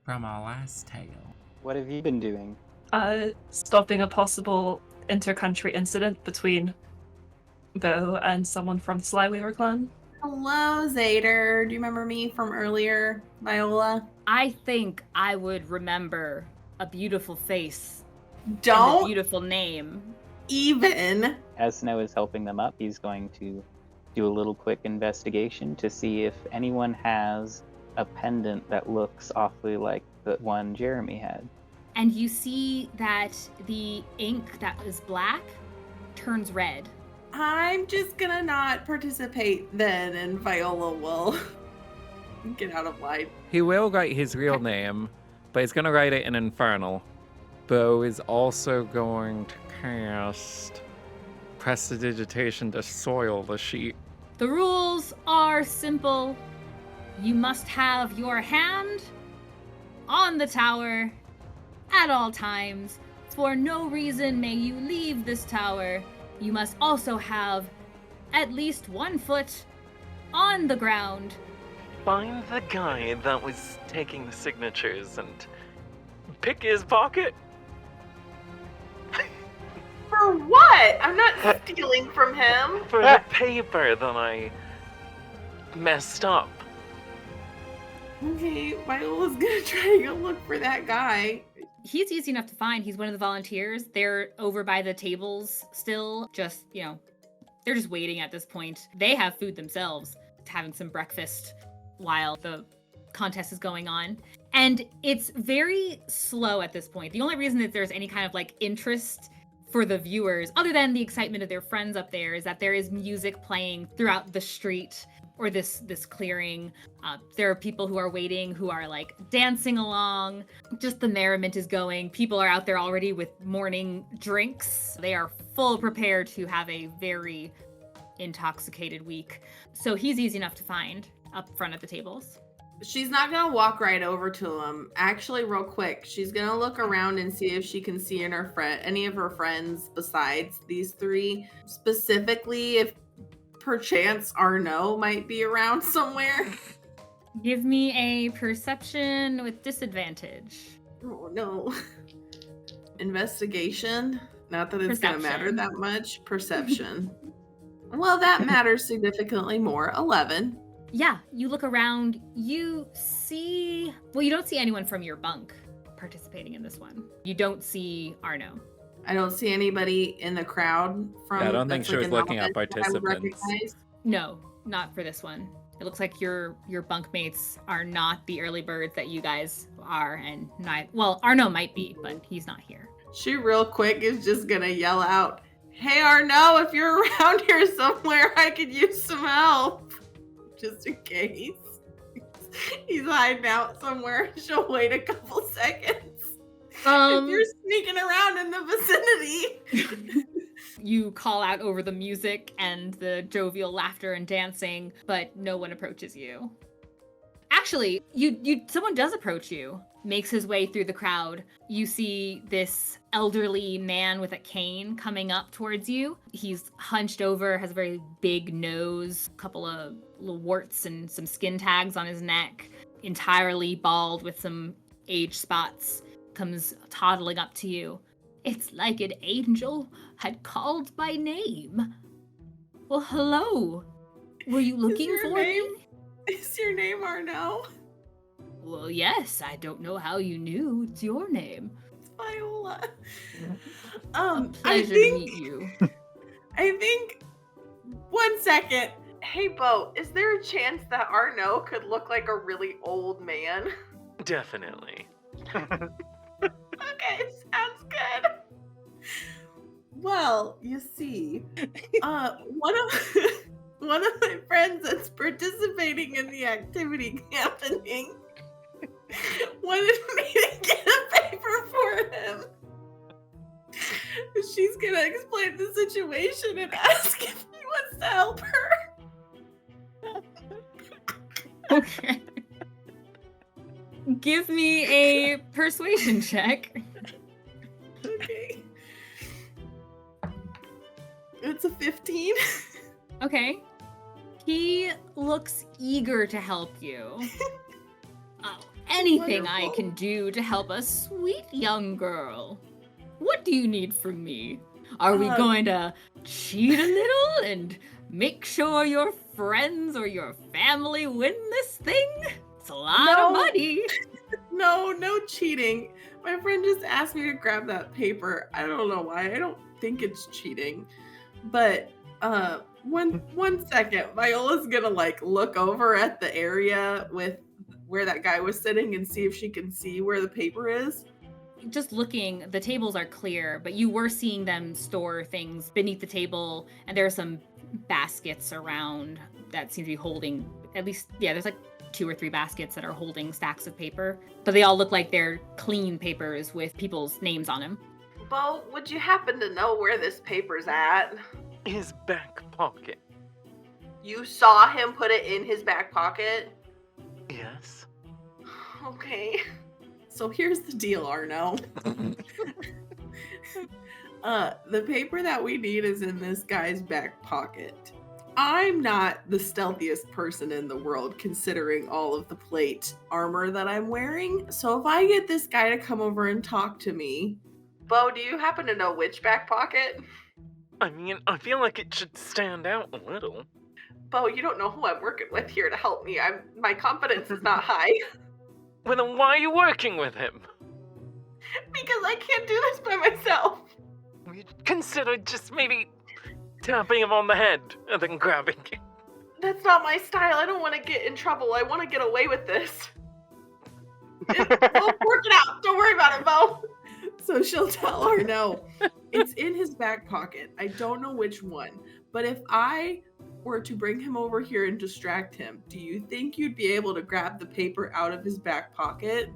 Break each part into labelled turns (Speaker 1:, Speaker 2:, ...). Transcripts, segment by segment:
Speaker 1: from our last tale.
Speaker 2: What have you been doing?
Speaker 3: Stopping a possible inter-country incident between Beau and someone from the Slyweaver clan.
Speaker 4: Hello, Zader. Do you remember me from earlier, Viola?
Speaker 5: I think I would remember a beautiful face and a
Speaker 4: Don't
Speaker 5: beautiful name.
Speaker 4: even.
Speaker 2: As Snow is helping them up, he's going to do a little quick investigation to see if anyone has a pendant that looks awfully like the one Jeremy had.
Speaker 5: And you see that the ink that was black turns red.
Speaker 4: I'm just gonna not participate then, and Viola will get out of line.
Speaker 1: He will write his real name, but he's going to write it in Infernal. Beau is also going to cast Prestidigitation to soil the sheet.
Speaker 5: The rules are simple. You must have your hand on the tower at all times. For no reason may you leave this tower. You must also have at least 1 foot on the ground.
Speaker 6: Find the guy that was taking the signatures and pick his pocket.
Speaker 4: For what? I'm not stealing from him.
Speaker 6: For the paper that I messed up.
Speaker 4: Okay, Viola's gonna try to go look for that guy.
Speaker 5: He's easy enough to find. He's one of the volunteers. They're over by the tables still, just, they're just waiting at this point. They have food themselves, having some breakfast while the contest is going on. And it's very slow at this point. The only reason that there's any kind of interest for the viewers, other than the excitement of their friends up there, is that there is music playing throughout the street or this clearing. There are people who are waiting, who are dancing along. Just the merriment is going. People are out there already with morning drinks. They are full prepared to have a very intoxicated week. So he's easy enough to find up front at the tables.
Speaker 4: She's not gonna walk right over to him. Actually, real quick, she's gonna look around and see if she can see any of her friends besides these 3. Specifically, if perchance Arno might be around somewhere.
Speaker 5: Give me a perception with disadvantage.
Speaker 4: Oh no. Investigation? Not that it's gonna matter that much. Perception. Well, that matters significantly more. 11.
Speaker 5: Yeah, you look around, you see... Well, you don't see anyone from your bunk participating in this one. You don't see Arno.
Speaker 4: I don't see anybody in the crowd from...
Speaker 1: Yeah, I don't think she was looking at participants.
Speaker 5: No, not for this one. It looks like your bunkmates are not the early birds that you guys are, and Arno might be, but he's not here.
Speaker 4: She real quick is just gonna yell out, "Hey Arno, if you're around here somewhere, I could use some help." Just in case. He's hiding out somewhere. She'll wait a couple seconds. If you're sneaking around in the vicinity.
Speaker 5: You call out over the music and the jovial laughter and dancing, but no one approaches you. Actually, someone does approach you, makes his way through the crowd. You see this elderly man with a cane coming up towards you. He's hunched over, has a very big nose, a couple of little warts and some skin tags on his neck, entirely bald with some age spots, comes toddling up to you. It's like an angel had called my name. Well, hello. Were you looking for me?
Speaker 4: Is your name Arno?
Speaker 5: Well, yes. I don't know how you knew. It's your name.
Speaker 4: It's Viola.
Speaker 5: A pleasure to meet you.
Speaker 4: I think... 1 second. Hey, Beau, is there a chance that Arno could look like a really old man?
Speaker 6: Definitely.
Speaker 4: Okay, sounds good. Well, you see, one of my friends that's participating in the activity happening wanted me to get a paper for him. She's gonna explain the situation and ask if he wants to help her.
Speaker 5: Okay. Give me a persuasion check.
Speaker 4: Okay. It's a 15.
Speaker 5: Okay. He looks eager to help you. Oh, anything I
Speaker 4: Wonderful.
Speaker 5: can do to help a sweet young girl. What do you need from me? Are we going to cheat a little and make sure your friends or your family win this thing? It's a lot of money.
Speaker 4: No cheating. My friend just asked me to grab that paper. I don't know why. I don't think it's cheating. But one second. Viola's gonna like look over at the area with where that guy was sitting and see if she can see where the paper is.
Speaker 5: Just looking, the tables are clear, but you were seeing them store things beneath the table, and there are some baskets around that seem to be holding, at least, yeah, there's like 2 or 3 baskets that are holding stacks of paper, but they all look like they're clean papers with people's names on them.
Speaker 4: Beau, would you happen to know where this paper's at?
Speaker 6: His back pocket.
Speaker 4: You saw him put it in his back pocket?
Speaker 6: Yes.
Speaker 4: Okay. So here's the deal, Arno. The paper that we need is in this guy's back pocket. I'm not the stealthiest person in the world considering all of the plate armor that I'm wearing. So if I get this guy to come over and talk to me, Beau, do you happen to know which back pocket?
Speaker 6: I mean, I feel like it should stand out a little.
Speaker 4: Beau, you don't know who I'm working with here to help me. My confidence is not high.
Speaker 6: Well, then why are you working with him?
Speaker 4: Because I can't do this by myself.
Speaker 6: You consider just maybe tapping him on the head and then grabbing him.
Speaker 4: That's not my style. I don't want to get in trouble. I want to get away with this. We'll work it out. Don't worry about it, Beau. So she'll tell her, no, it's in his back pocket. I don't know which one. But if I were to bring him over here and distract him, do you think you'd be able to grab the paper out of his back pocket?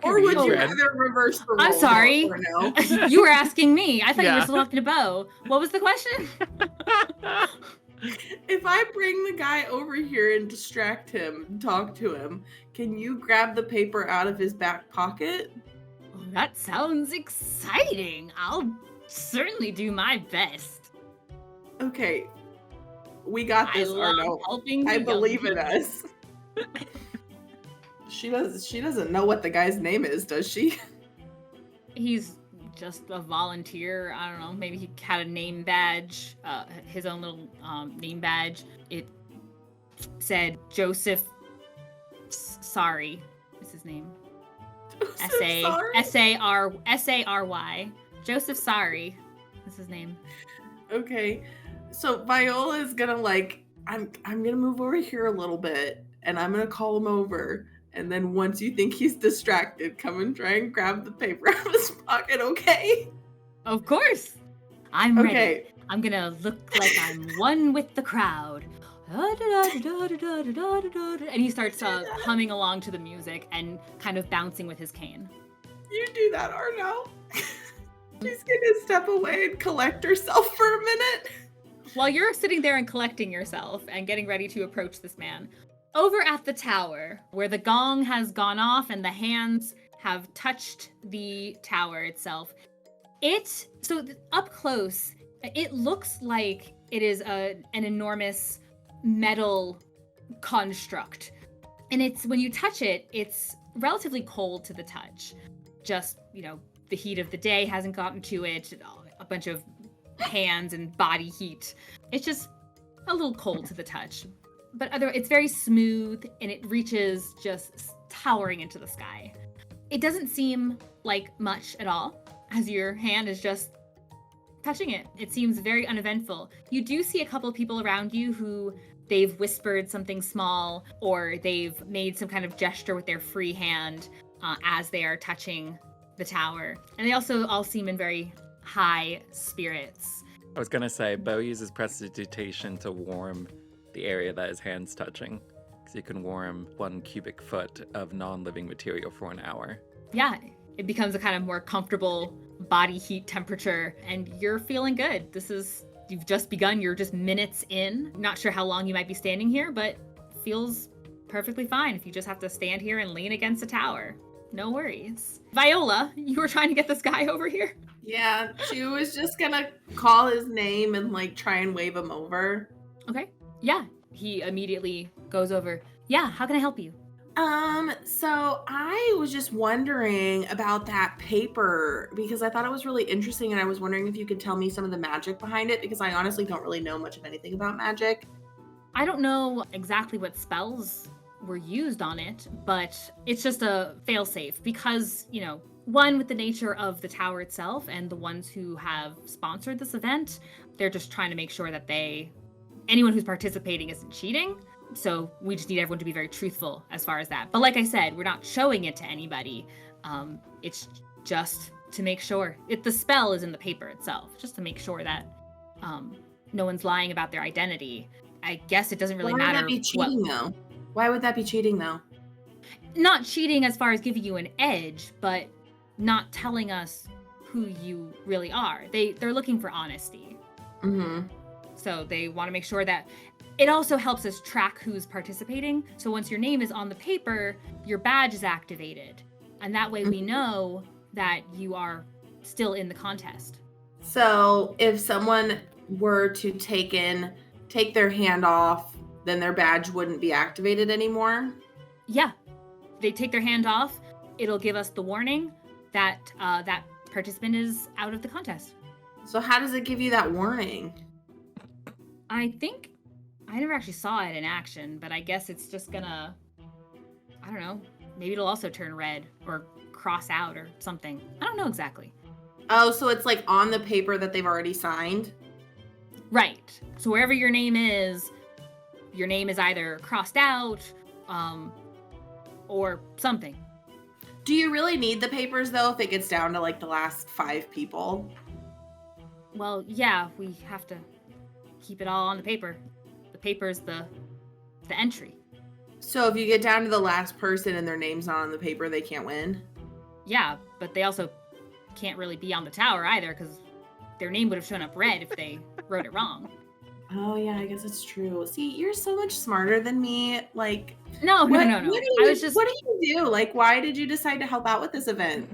Speaker 4: Or would you rather reverse the role?
Speaker 5: I'm sorry.
Speaker 4: Or no?
Speaker 5: You were asking me. I thought you
Speaker 1: Yeah.
Speaker 5: were still talking to Beau. What was the question?
Speaker 4: If I bring the guy over here and distract him, and talk to him, can you grab the paper out of his back pocket?
Speaker 5: Oh, that sounds exciting. I'll certainly do my best.
Speaker 4: Okay, we got this,
Speaker 5: I love
Speaker 4: Arno.
Speaker 5: helping
Speaker 4: I
Speaker 5: the
Speaker 4: believe
Speaker 5: young
Speaker 4: in us. She doesn't know what the guy's name is, does she?
Speaker 5: He's just a volunteer. I don't know. Maybe he had a name badge, his own little name badge. It said Joseph. Sorry, is his name. S-A-R-Y. Joseph Sorry is his name.
Speaker 4: Okay, so Viola is gonna I'm gonna move over here a little bit, and I'm gonna call him over. And then once you think he's distracted, come and try and grab the paper out of his pocket, okay?
Speaker 5: Of course. I'm ready.
Speaker 4: Okay.
Speaker 5: I'm gonna look like I'm one with the crowd. And he starts humming along to the music and kind of bouncing with his cane.
Speaker 4: You do that, Arno. She's gonna step away and collect herself for a minute.
Speaker 5: While you're sitting there and collecting yourself and getting ready to approach this man, over at the tower, where the gong has gone off and the hands have touched the tower itself, up close, it looks like it is an enormous metal construct. And when you touch it, it's relatively cold to the touch. Just, the heat of the day hasn't gotten to it, a bunch of hands and body heat. It's just a little cold to the touch. But it's very smooth, and it reaches just towering into the sky. It doesn't seem like much at all, as your hand is just touching it. It seems very uneventful. You do see a couple of people around you who they've whispered something small, or they've made some kind of gesture with their free hand as they are touching the tower. And they also all seem in very high spirits.
Speaker 1: I was gonna say, Beau uses prestidigitation to warm the area that his hand's touching, because you can warm 1 cubic foot of non-living material for an hour.
Speaker 5: Yeah, it becomes a kind of more comfortable body heat temperature, and you're feeling good. You've just begun, you're just minutes in. Not sure how long you might be standing here, but feels perfectly fine if you just have to stand here and lean against a tower. No worries. Viola, you were trying to get this guy over here?
Speaker 4: Yeah, she was just gonna call his name and try and wave him over.
Speaker 5: Okay. Yeah, he immediately goes over. Yeah, how can I help you?
Speaker 4: So I was just wondering about that paper because I thought it was really interesting, and I was wondering if you could tell me some of the magic behind it, because I honestly don't really know much of anything about magic.
Speaker 5: I don't know exactly what spells were used on it, but it's just a failsafe because, you know, one, with the nature of the tower itself and the ones who have sponsored this event, they're just trying to make sure that anyone who's participating isn't cheating. So we just need everyone to be very truthful as far as that. But like I said, we're not showing it to anybody. It's just to make sure. The spell is in the paper itself, just to make sure that no one's lying about their identity. I guess it doesn't really matter.
Speaker 4: Why would that be cheating, though? Why would that be cheating, though?
Speaker 5: Not cheating as far as giving you an edge, but not telling us who you really are. They're looking for honesty.
Speaker 4: Mm-hmm.
Speaker 5: So they want to make sure that it also helps us track who's participating. So once your name is on the paper, your badge is activated. And that way we know that you are still in the contest.
Speaker 4: So if someone were to take their hand off, then their badge wouldn't be activated anymore?
Speaker 5: Yeah. They take their hand off, it'll give us the warning that that participant is out of the contest.
Speaker 4: So how does it give you that warning?
Speaker 5: I think I never actually saw it in action, but I guess it's just gonna, I don't know, maybe it'll also turn red or cross out or something. I don't know exactly.
Speaker 4: Oh, so it's like on the paper that they've already signed?
Speaker 5: Right. So wherever your name is either crossed out or something.
Speaker 4: Do you really need the papers, though, if it gets down to like the last 5 people?
Speaker 5: Well, yeah, we have to keep it all on the paper. The paper's the entry.
Speaker 4: So if you get down to the last person and their name's not on the paper, they can't win?
Speaker 5: Yeah, but they also can't really be on the tower either, because their name would have shown up red if they wrote it wrong.
Speaker 4: Oh, yeah, I guess it's true. See, you're so much smarter than me. Like,
Speaker 5: No.
Speaker 4: What do you do? Like, why did you decide to help out with this event?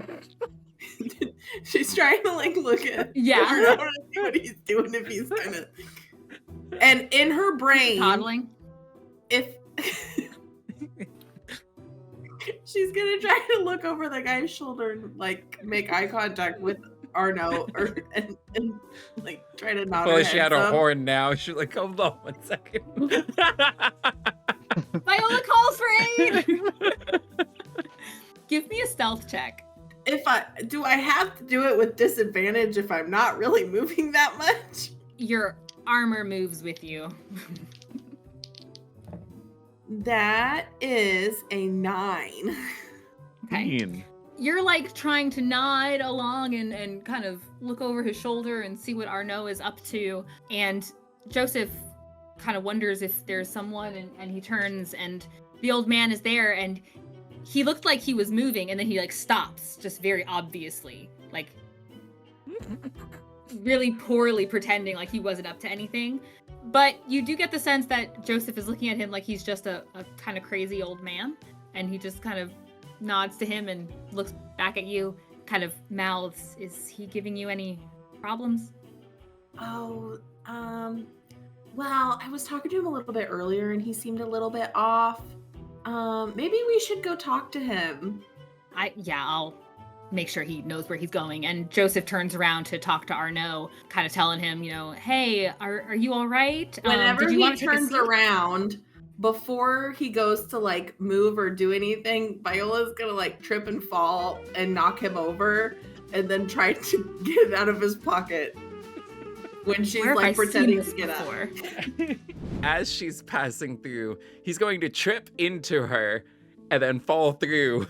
Speaker 4: She's trying to like look at
Speaker 5: Yeah.
Speaker 4: to see what he's doing, if he's gonna. And in her brain,
Speaker 5: Coddling.
Speaker 4: if she's gonna try to look over the guy's shoulder and like make eye contact with Arno, and like try to nod.
Speaker 1: Well,
Speaker 4: her
Speaker 1: she
Speaker 4: head
Speaker 1: had her
Speaker 4: some.
Speaker 1: horn now. She's like, hold on 1 second.
Speaker 5: Viola calls for aid! Give me a stealth check.
Speaker 4: Do I have to do it with disadvantage if I'm not really moving that much?
Speaker 5: Your armor moves with you.
Speaker 4: That is a 9.
Speaker 5: Okay. You're like trying to nod along and kind of look over his shoulder and see what Arno is up to. And Joseph kind of wonders if there's someone, and he turns and the old man is there, and he looked like he was moving, and then he like stops just very obviously, like really poorly pretending like he wasn't up to anything. But you do get the sense that Joseph is looking at him like he's just a kind of crazy old man, and he just kind of nods to him and looks back at you, kind of mouths, is he giving you any problems?
Speaker 4: Oh, well, I was talking to him a little bit earlier and he seemed a little bit off. Maybe we should go talk to him.
Speaker 5: I'll make sure he knows where he's going. And Joseph turns around to talk to Arno, kind of telling him, you know, hey, are you all right?
Speaker 4: Whenever
Speaker 5: he
Speaker 4: turns around, before he goes to like move or do anything, Viola's gonna like trip and fall and knock him over, and then try to get it out of his pocket when she's like pretending to get up.
Speaker 1: As she's passing through, he's going to trip into her and then fall through.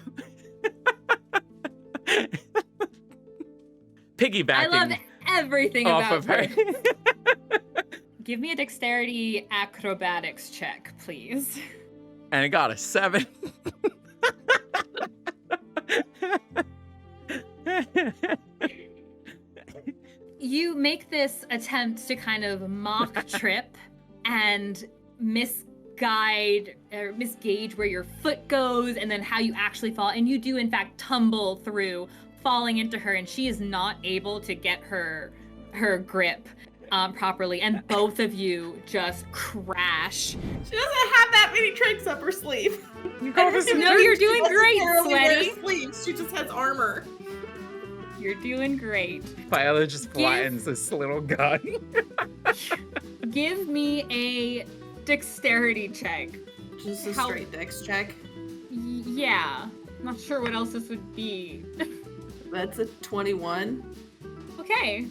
Speaker 1: Piggybacking.
Speaker 5: I love everything
Speaker 1: off
Speaker 5: about
Speaker 1: of her.
Speaker 5: Give me a dexterity acrobatics check, please.
Speaker 1: And I got a 7.
Speaker 5: You make this attempt to kind of mock trip and misgauge where your foot goes and then how you actually fall. And you do, in fact, tumble through, falling into her, and she is not able to get her grip. properly, and both of you just crash.
Speaker 4: She doesn't have that many tricks up her sleeve.
Speaker 5: No, you're doing great, Sweaty.
Speaker 4: Sleeves. She just has armor.
Speaker 5: You're doing great.
Speaker 1: Viola just flattens this little gun.
Speaker 5: Give me a dexterity check.
Speaker 4: Just a straight dex check.
Speaker 5: Yeah. Not sure what else this would be.
Speaker 4: That's a 21.
Speaker 5: Okay.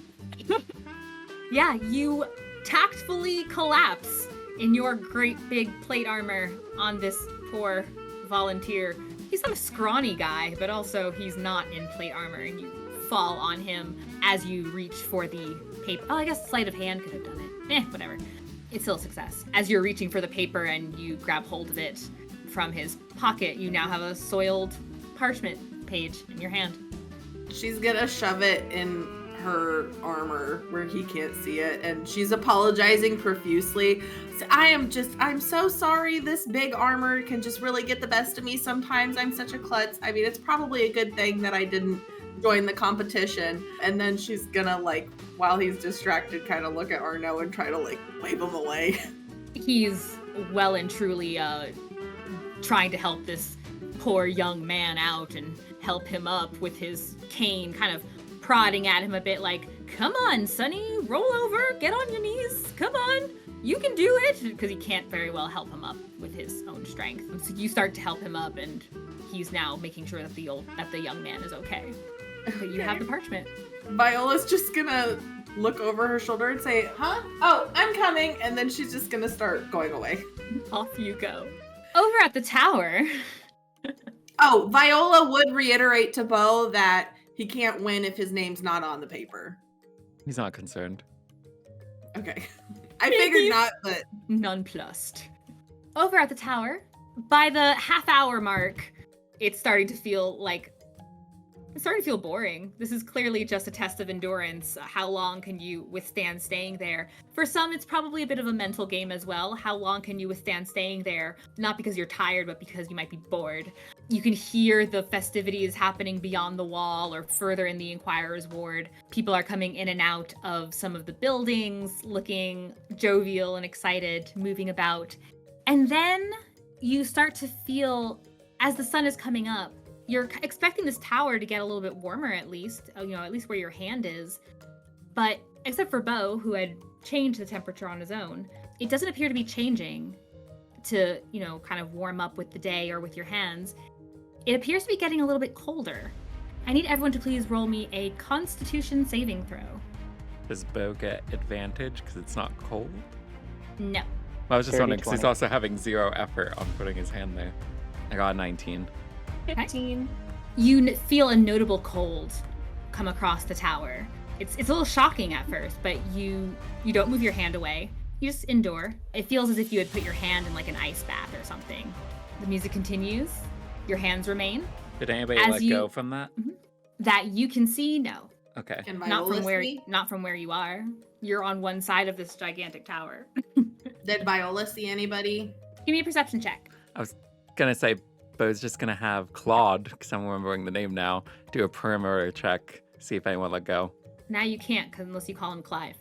Speaker 5: Yeah, you tactfully collapse in your great big plate armor on this poor volunteer. He's not a scrawny guy, but also he's not in plate armor, and you fall on him as you reach for the paper. Oh, I guess sleight of hand could have done it. Whatever. It's still a success. As you're reaching for the paper and you grab hold of it from his pocket, you now have a soiled parchment page in your hand.
Speaker 4: She's gonna shove it in her armor where he can't see it, and she's apologizing profusely. I'm so sorry. This big armor can just really get the best of me sometimes. I'm such a klutz. I mean, it's probably a good thing that I didn't join the competition. And then she's gonna, like, while he's distracted, kind of look at Arno and try to, like, wave him away.
Speaker 5: He's well and truly trying to help this poor young man out and help him up with his cane, kind of prodding at him a bit like, come on, Sonny, roll over, get on your knees, come on, you can do it, because he can't very well help him up with his own strength. And so you start to help him up, and he's now making sure that the young man is okay. But you have the parchment.
Speaker 4: Viola's just gonna look over her shoulder and say, huh? Oh, I'm coming, and then she's just gonna start going away.
Speaker 5: Off you go. Over at the tower.
Speaker 4: Oh, Viola would reiterate to Beau that he can't win if his name's not on the paper.
Speaker 1: He's not concerned.
Speaker 4: Okay. I figured not, but...
Speaker 5: Nonplussed. Over at the tower, by the half-hour mark, it's starting to feel boring. This is clearly just a test of endurance. How long can you withstand staying there? For some, it's probably a bit of a mental game as well. How long can you withstand staying there? Not because you're tired, but because you might be bored. You can hear the festivities happening beyond the wall or further in the Inquirer's ward. People are coming in and out of some of the buildings, looking jovial and excited, moving about. And then you start to feel, as the sun is coming up, you're expecting this tower to get a little bit warmer at least, at least where your hand is. But except for Beau, who had changed the temperature on his own, it doesn't appear to be changing to, kind of warm up with the day or with your hands. It appears to be getting a little bit colder. I need everyone to please roll me a Constitution saving throw.
Speaker 1: Does Beau get advantage because it's not cold?
Speaker 5: No.
Speaker 1: Well, I was just wondering because he's
Speaker 2: 20.
Speaker 1: also having 0 effort on putting his hand there. I got a 19.
Speaker 3: 15.
Speaker 5: You feel a notable cold come across the tower. It's a little shocking at first, but you don't move your hand away. You just endure. It feels as if you had put your hand in like an ice bath or something. The music continues. Your hands remain.
Speaker 1: Did anybody
Speaker 5: As
Speaker 1: let go from that?
Speaker 5: That you can see, no.
Speaker 1: Okay.
Speaker 4: Can
Speaker 5: Not
Speaker 4: Viola
Speaker 5: from not from where you are. You're on one side of this gigantic tower.
Speaker 4: Did Viola see anybody?
Speaker 5: Give me a perception check.
Speaker 1: I was gonna say Beau's just gonna have Claude, because I'm remembering the name now, do a perimeter check, see if anyone let go.
Speaker 5: Now you can't, unless you call him Clive.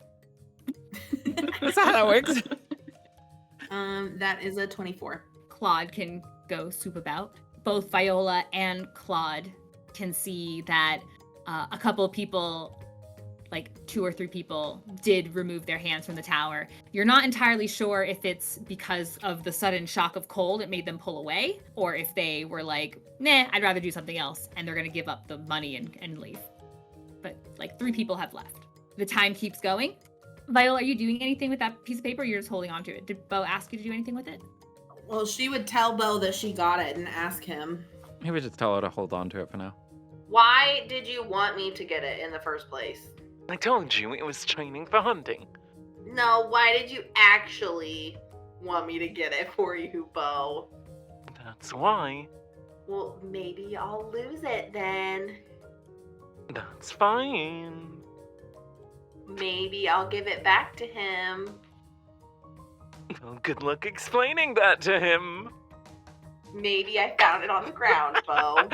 Speaker 1: That's how that works.
Speaker 4: That is a 24.
Speaker 5: Claude can go swoop about. Both Viola and Claude can see that a couple of people, like 2 or 3 people, did remove their hands from the tower. You're not entirely sure if it's because of the sudden shock of cold it made them pull away, or if they were like, nah, I'd rather do something else, and they're gonna give up the money and leave. But like 3 people have left. The time keeps going. Viola, are you doing anything with that piece of paper, or you're just holding on to it? Did Beau ask you to do anything with it?
Speaker 4: Well, she would tell Beau that she got it and ask him.
Speaker 1: Maybe just tell her to hold on to it for now.
Speaker 4: Why did you want me to get it in the first place?
Speaker 6: I told you it was training for hunting.
Speaker 4: No, why did you actually want me to get it for you, Beau?
Speaker 6: That's why.
Speaker 4: Well, maybe I'll lose it then.
Speaker 6: That's fine.
Speaker 4: Maybe I'll give it back to him.
Speaker 6: Well, good luck explaining that to him.
Speaker 4: Maybe I found it on the ground, Beau.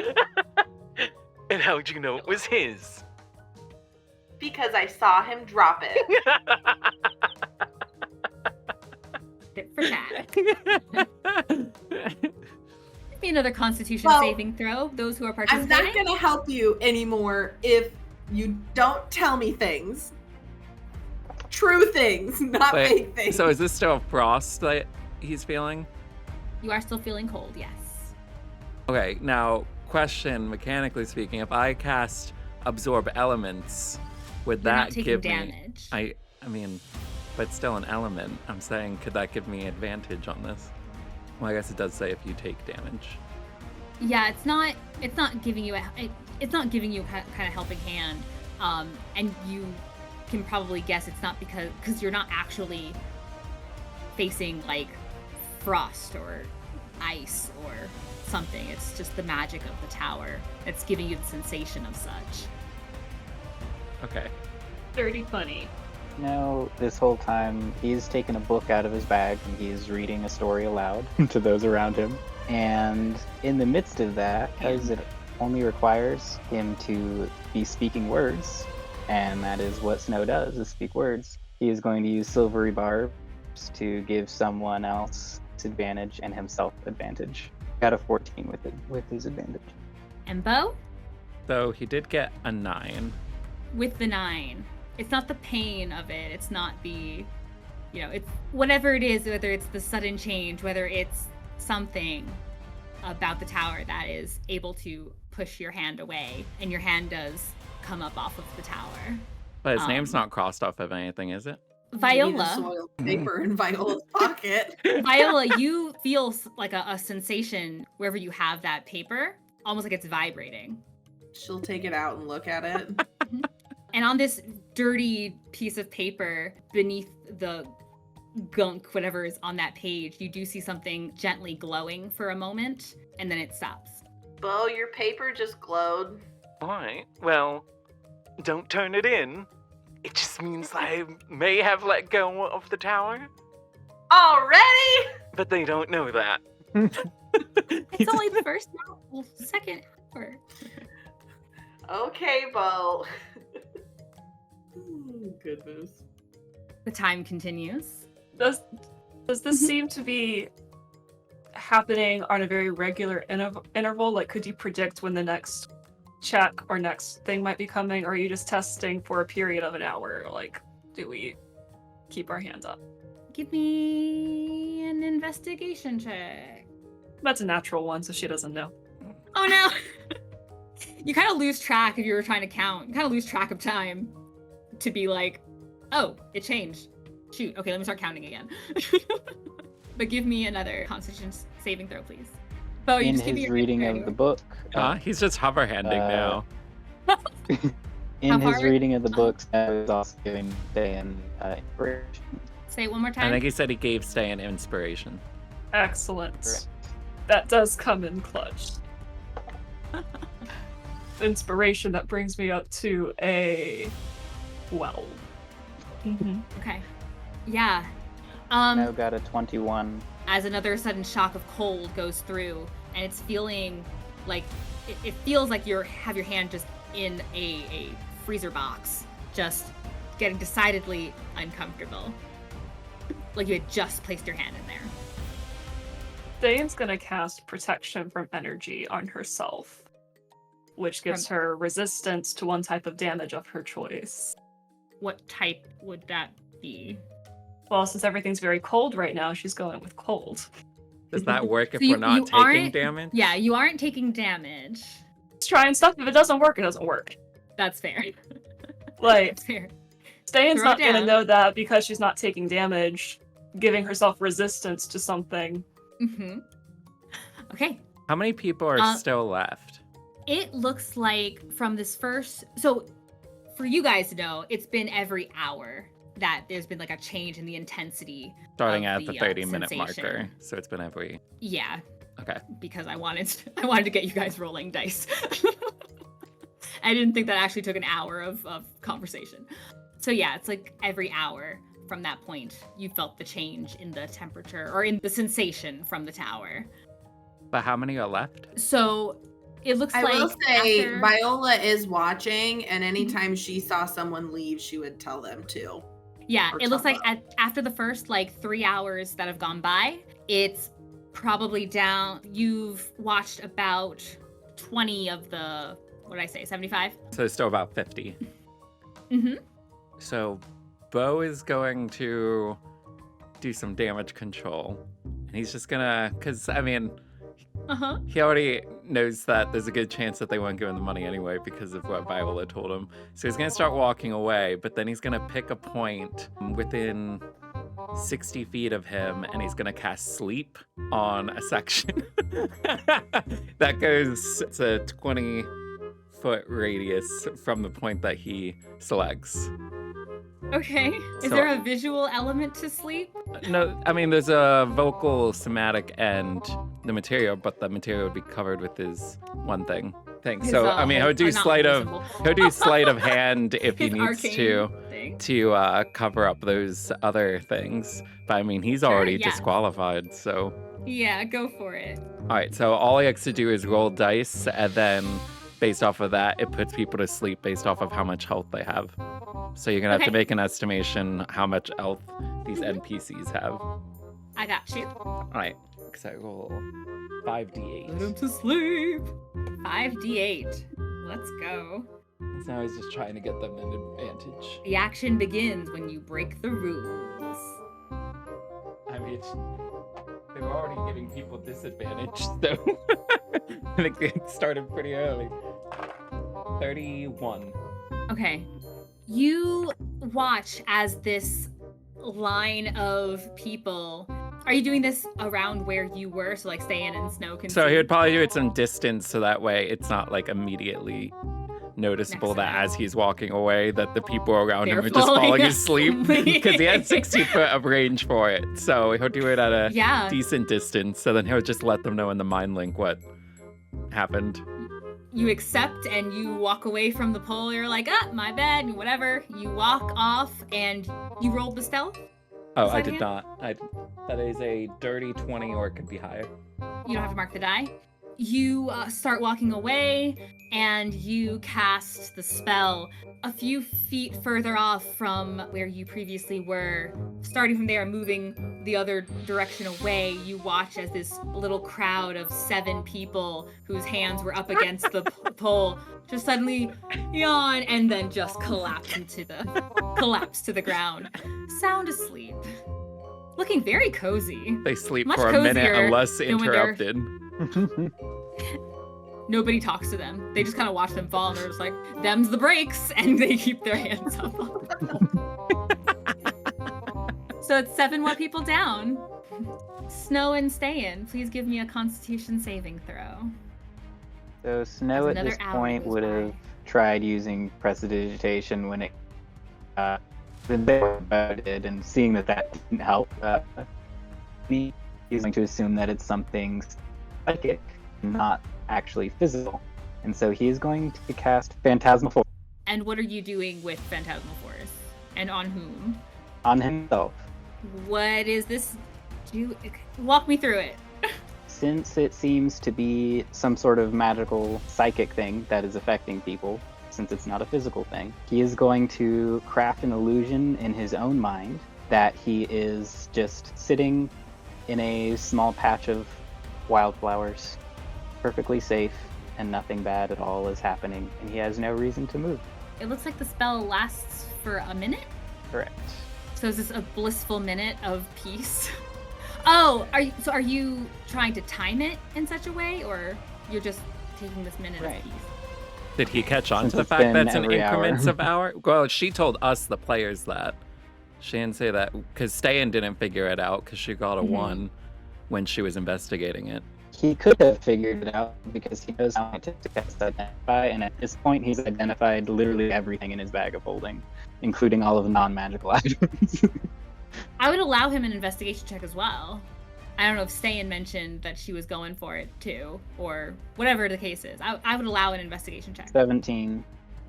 Speaker 6: And how'd you know it was his?
Speaker 4: Because I saw him drop it.
Speaker 5: Tit for tat. Be another Constitution
Speaker 4: Well,
Speaker 5: saving throw. Those who are
Speaker 4: I'm
Speaker 5: participating.
Speaker 4: not gonna help you anymore if you don't tell me things. True things, not
Speaker 1: Wait,
Speaker 4: fake things.
Speaker 1: so is this still frost that he's feeling?
Speaker 5: You are still feeling cold, yes.
Speaker 1: Okay, now, question, mechanically speaking, if I cast Absorb Elements, would
Speaker 5: You're
Speaker 1: that
Speaker 5: not taking
Speaker 1: give
Speaker 5: damage.
Speaker 1: me... I mean, but still an element. I'm saying, could that give me advantage on this? Well, I guess it does say if you take damage.
Speaker 5: Yeah, it's not giving you it's not giving you kind of helping hand. And you can probably guess it's not because you're not actually facing like frost or ice or something. It's just the magic of the tower that's giving you the sensation of such.
Speaker 1: Okay.
Speaker 3: Dirty funny.
Speaker 2: No, this whole time he's taken a book out of his bag and he's reading a story aloud to those around him. And in the midst of that, because it only requires him to be speaking words, and that is what Snow does, is speak words, he is going to use silvery barbs to give someone else advantage and himself advantage. Got a 14 with his advantage.
Speaker 5: And Beau,
Speaker 1: So he did get a 9.
Speaker 5: with the 9, it's not the pain of it. It's not the, it's whatever it is, whether it's the sudden change, whether it's something about the tower that is able to push your hand away, and your hand does come up off of the tower.
Speaker 1: But his name's not crossed off of anything, is it?
Speaker 5: Viola,
Speaker 4: Soiled paper in Viola's pocket.
Speaker 5: Viola, you feel like a sensation wherever you have that paper, almost like it's vibrating.
Speaker 4: She'll take it out and look at it.
Speaker 5: And on this dirty piece of paper, beneath the gunk, whatever is on that page, you do see something gently glowing for a moment, and then it stops.
Speaker 4: Beau, your paper just glowed.
Speaker 6: Why? Well, don't turn it in. It just means I may have let go of the tower,
Speaker 4: Already?
Speaker 6: but they don't know that.
Speaker 5: It's only the first second hour.
Speaker 4: Okay, Beau. Goodness.
Speaker 5: The time continues.
Speaker 3: Does this seem to be happening on a very regular interval? Like, could you predict when the next check or next thing might be coming, or are you just testing for a period of an hour? Like, do we keep our hands up?
Speaker 5: Give me an investigation check.
Speaker 3: That's a natural one, so she doesn't know.
Speaker 5: Oh no! You kind of lose track if you were trying to count. You kind of lose track of time to be like, oh, it changed. Shoot, okay, let me start counting again. But give me another Constitution saving throw, please. Beau, you
Speaker 2: In
Speaker 5: just give me
Speaker 2: his
Speaker 5: your
Speaker 2: reading of the book,
Speaker 1: He's just hover handing now.
Speaker 2: in his
Speaker 5: far?
Speaker 2: reading of the books, I was also giving Ste'yn inspiration.
Speaker 5: Say it one more
Speaker 1: I
Speaker 5: time.
Speaker 1: think he said he gave Ste'yn inspiration.
Speaker 3: Excellent.
Speaker 2: Correct.
Speaker 3: That does come in clutch. Inspiration, that brings me up to a 12.
Speaker 5: Okay. Yeah.
Speaker 2: Now got a 21.
Speaker 5: As another sudden shock of cold goes through, and it's feeling like it feels like you have your hand just in a freezer box, just getting decidedly uncomfortable, like you had just placed your hand in there.
Speaker 3: Ste'yn's gonna cast Protection from Energy on herself, which gives her resistance to one type of damage of her choice.
Speaker 5: What type would that be?
Speaker 3: Well, since everything's very cold right now, she's going with cold.
Speaker 1: Does that work if
Speaker 5: So
Speaker 1: we're not
Speaker 5: you
Speaker 1: taking
Speaker 5: aren't-
Speaker 1: damage?
Speaker 5: Yeah, you aren't taking damage.
Speaker 3: Let's try and stuff. If it doesn't work, it doesn't work.
Speaker 5: That's fair.
Speaker 3: Like,
Speaker 5: That's fair.
Speaker 3: Ste'yn's
Speaker 5: Throw
Speaker 3: not
Speaker 5: it
Speaker 3: gonna
Speaker 5: down.
Speaker 3: know that because she's not taking damage, giving herself resistance to something.
Speaker 5: Mm-hmm. Okay.
Speaker 1: How many people are still left?
Speaker 5: It looks like from this first... So, for you guys to know, it's been every hour that there's been like a change in the intensity.
Speaker 1: Starting
Speaker 5: of
Speaker 1: at the
Speaker 5: the
Speaker 1: 30-minute
Speaker 5: sensation.
Speaker 1: marker. So it's been every...
Speaker 5: Yeah,
Speaker 1: Okay.
Speaker 5: because I wanted to get you guys rolling dice. I didn't think that actually took an hour of conversation. So yeah, it's like every hour from that point, you felt the change in the temperature or in the sensation from the tower.
Speaker 1: But how many are left?
Speaker 5: So It looks
Speaker 4: I
Speaker 5: like
Speaker 4: will say
Speaker 5: after...
Speaker 4: Viola is watching, and anytime she saw someone leave, she would tell them to.
Speaker 5: Yeah,
Speaker 4: or
Speaker 5: it looks
Speaker 4: top
Speaker 5: like
Speaker 4: up.
Speaker 5: after the first 3 hours that have gone by, it's probably down. You've watched about 20 of the, what did I say, 75?
Speaker 1: So there's still about 50.
Speaker 5: Mm-hmm.
Speaker 1: So Beau is going to do some damage control. And he's just gonna, because, I mean,
Speaker 5: Uh-huh.
Speaker 1: he already knows that there's a good chance that they won't give him the money anyway because of what Viola told him. So he's gonna start walking away, but then he's gonna pick a point within 60 feet of him and he's gonna cast sleep on a section. That goes to 20-foot radius from the point that he selects.
Speaker 5: Okay. Is
Speaker 1: So-
Speaker 5: there a visual element to sleep?
Speaker 1: No, I mean, there's a vocal, somatic, and the material, but the material would be covered with his one thing.
Speaker 5: His,
Speaker 1: So, I mean, he'll do
Speaker 5: not
Speaker 1: sleight of
Speaker 5: visible.
Speaker 1: he'll do sleight of hand if he
Speaker 5: His
Speaker 1: needs
Speaker 5: arcane thing.
Speaker 1: to cover up those other things. But I mean, he's
Speaker 5: Sure,
Speaker 1: already
Speaker 5: yeah.
Speaker 1: disqualified. So,
Speaker 5: Yeah, go for it.
Speaker 1: all right. So all he has to do is roll dice, and then based off of that, it puts people to sleep based off of how much health they have. So you're gonna have to
Speaker 5: Okay.
Speaker 1: make an estimation how much health these NPCs have.
Speaker 5: I got you.
Speaker 1: All right. So I roll 5d8.
Speaker 5: to sleep. 5d8. Let's go.
Speaker 1: So now he's just trying to get them an advantage.
Speaker 5: The action begins when you break the rules.
Speaker 1: I mean, they were already giving people disadvantage, so I think they started pretty early. 31.
Speaker 5: Okay. You watch as this line of people. Are you doing this around where you were? So like Ste'yn and Snow can
Speaker 1: So
Speaker 5: see?
Speaker 1: he would probably do it some distance, so that way it's not like immediately noticeable
Speaker 5: Next to
Speaker 1: that
Speaker 5: him.
Speaker 1: as he's walking away that the people around
Speaker 5: They're
Speaker 1: him are just falling asleep
Speaker 5: asleep.
Speaker 1: because he had 60 foot of range for it. So he'll do it at a
Speaker 5: Yeah.
Speaker 1: decent distance, so then he'll just let them know in the mind link what happened.
Speaker 5: You accept and you walk away from the pole. You're like, my bad, whatever. You walk off and you rolled the stealth.
Speaker 1: Oh,
Speaker 5: Is
Speaker 1: I
Speaker 5: that
Speaker 1: did
Speaker 5: him?
Speaker 1: not. That is a dirty 20, or it could be higher.
Speaker 5: You don't have to mark the die. You start walking away and you cast the spell a few feet further off from where you previously were. Starting from there, moving the other direction away, you watch as this little crowd of 7 people whose hands were up against the pole just suddenly yawn and then just collapse to the ground. Sound asleep. Looking very cozy.
Speaker 1: They sleep
Speaker 5: Much
Speaker 1: for a minute
Speaker 5: cozier
Speaker 1: unless
Speaker 5: than when they're-
Speaker 1: interrupted.
Speaker 5: Nobody talks to them. They just kind of watch them fall and they're just like, them's the breaks, and they keep their hands up. So it's 7 more people down. Snow and Ste'yn, please give me a Constitution saving throw.
Speaker 2: So Snow
Speaker 5: As
Speaker 2: at
Speaker 5: another
Speaker 2: this
Speaker 5: hour
Speaker 2: point
Speaker 5: goes
Speaker 2: would
Speaker 5: by.
Speaker 2: have tried using prestidigitation when it been there about it, and seeing that didn't help, he's going to assume that it's something psychic, not actually physical, and so he is going to cast Phantasmal Force
Speaker 5: And what are you doing with Phantasmal Force? And on whom?
Speaker 2: on himself.
Speaker 5: What is this? Walk me through it.
Speaker 2: Since it seems to be some sort of magical psychic thing that is affecting people, since it's not a physical thing, he is going to craft an illusion in his own mind that he is just sitting in a small patch of wildflowers, perfectly safe, and nothing bad at all is happening, and he has no reason to move.
Speaker 5: It looks like the spell lasts for a minute.
Speaker 2: Correct.
Speaker 5: So is this a blissful minute of peace? Oh, are you trying to time it in such a way, or you're just taking this minute
Speaker 2: Right.
Speaker 5: of peace?
Speaker 1: Did he catch on
Speaker 2: Since
Speaker 1: to the
Speaker 2: it's
Speaker 1: fact
Speaker 2: been
Speaker 1: that it's in
Speaker 2: every hour.
Speaker 1: increments of hour? Well, she told us, the players, that. She didn't say that, because Ste'yn didn't figure it out, because she got a
Speaker 5: Mhm.
Speaker 1: 1 when she was investigating it.
Speaker 2: He could have figured it out because he knows how to cast identify, and at this point he's identified literally everything in his bag of holding, including all of the non-magical items.
Speaker 5: I would allow him an investigation check as well. I don't know if Ste'yn mentioned that she was going for it too, or whatever the case is. I would allow an investigation check.
Speaker 2: 17.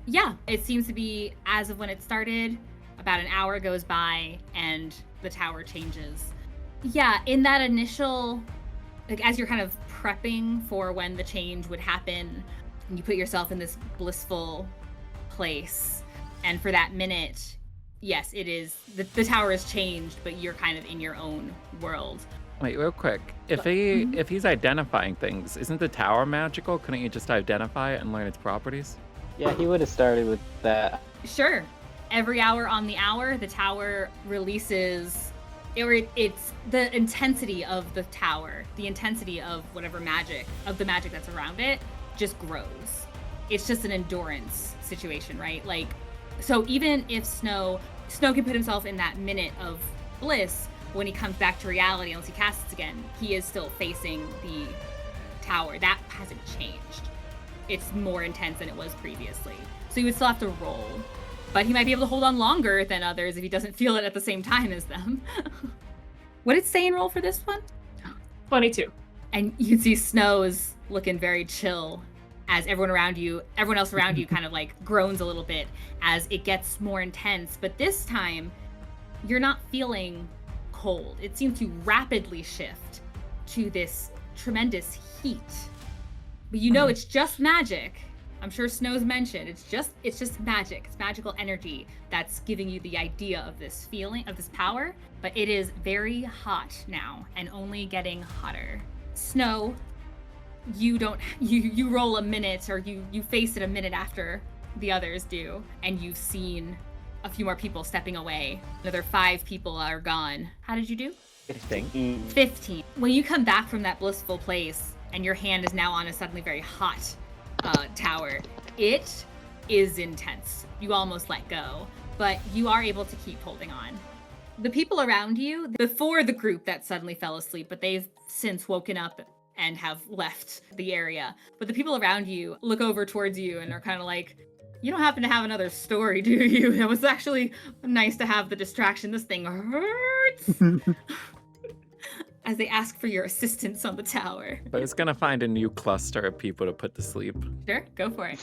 Speaker 5: Yeah, it seems to be, as of when it started, about an hour goes by and the tower changes. Yeah, in that initial like as you're kind of prepping for when the change would happen, and you put yourself in this blissful place, and for that minute, yes, it is the tower has changed, but you're kind of in your own world.
Speaker 1: Wait, real quick. If he's identifying things, isn't the tower magical? Couldn't you just identify it and learn its properties?
Speaker 2: Yeah, he would have started with that.
Speaker 5: Sure. Every hour on the hour, the tower releases, it's the intensity of the tower, the intensity of whatever magic, of the magic that's around it, just grows. It's just an endurance situation, right? Like, so even if Snow can put himself in that minute of bliss, when he comes back to reality, unless he casts again, he is still facing the tower. That hasn't changed. It's more intense than it was previously. So he would still have to roll. But he might be able to hold on longer than others if he doesn't feel it at the same time as them. What did Ste'yn roll for this one?
Speaker 3: 22.
Speaker 5: And you can see Snow is looking very chill as everyone else around you kind of like groans a little bit as it gets more intense. But this time, you're not feeling cold. It seems to rapidly shift to this tremendous heat. But you know it's just magic. I'm sure Snow's mentioned. It's just magic. It's magical energy that's giving you the idea of this feeling, of this power. But it is very hot now and only getting hotter. Snow, you roll a minute, or you face it a minute after the others do, and you've seen a few more people stepping away. Another 5 people are gone. How did you do? 15. When you come back from that blissful place and your hand is now on a suddenly very hot tower, it is intense. You almost let go, but you are able to keep holding on. The people around you, before the group that suddenly fell asleep, but they've since woken up and have left the area. But the people around you look over towards you and are kind of like, you don't happen to have another story, do you? It was actually nice to have the distraction. This thing hurts. As they ask for your assistance on the tower.
Speaker 1: But it's gonna find a new cluster of people to put to sleep.
Speaker 5: Sure, go for it.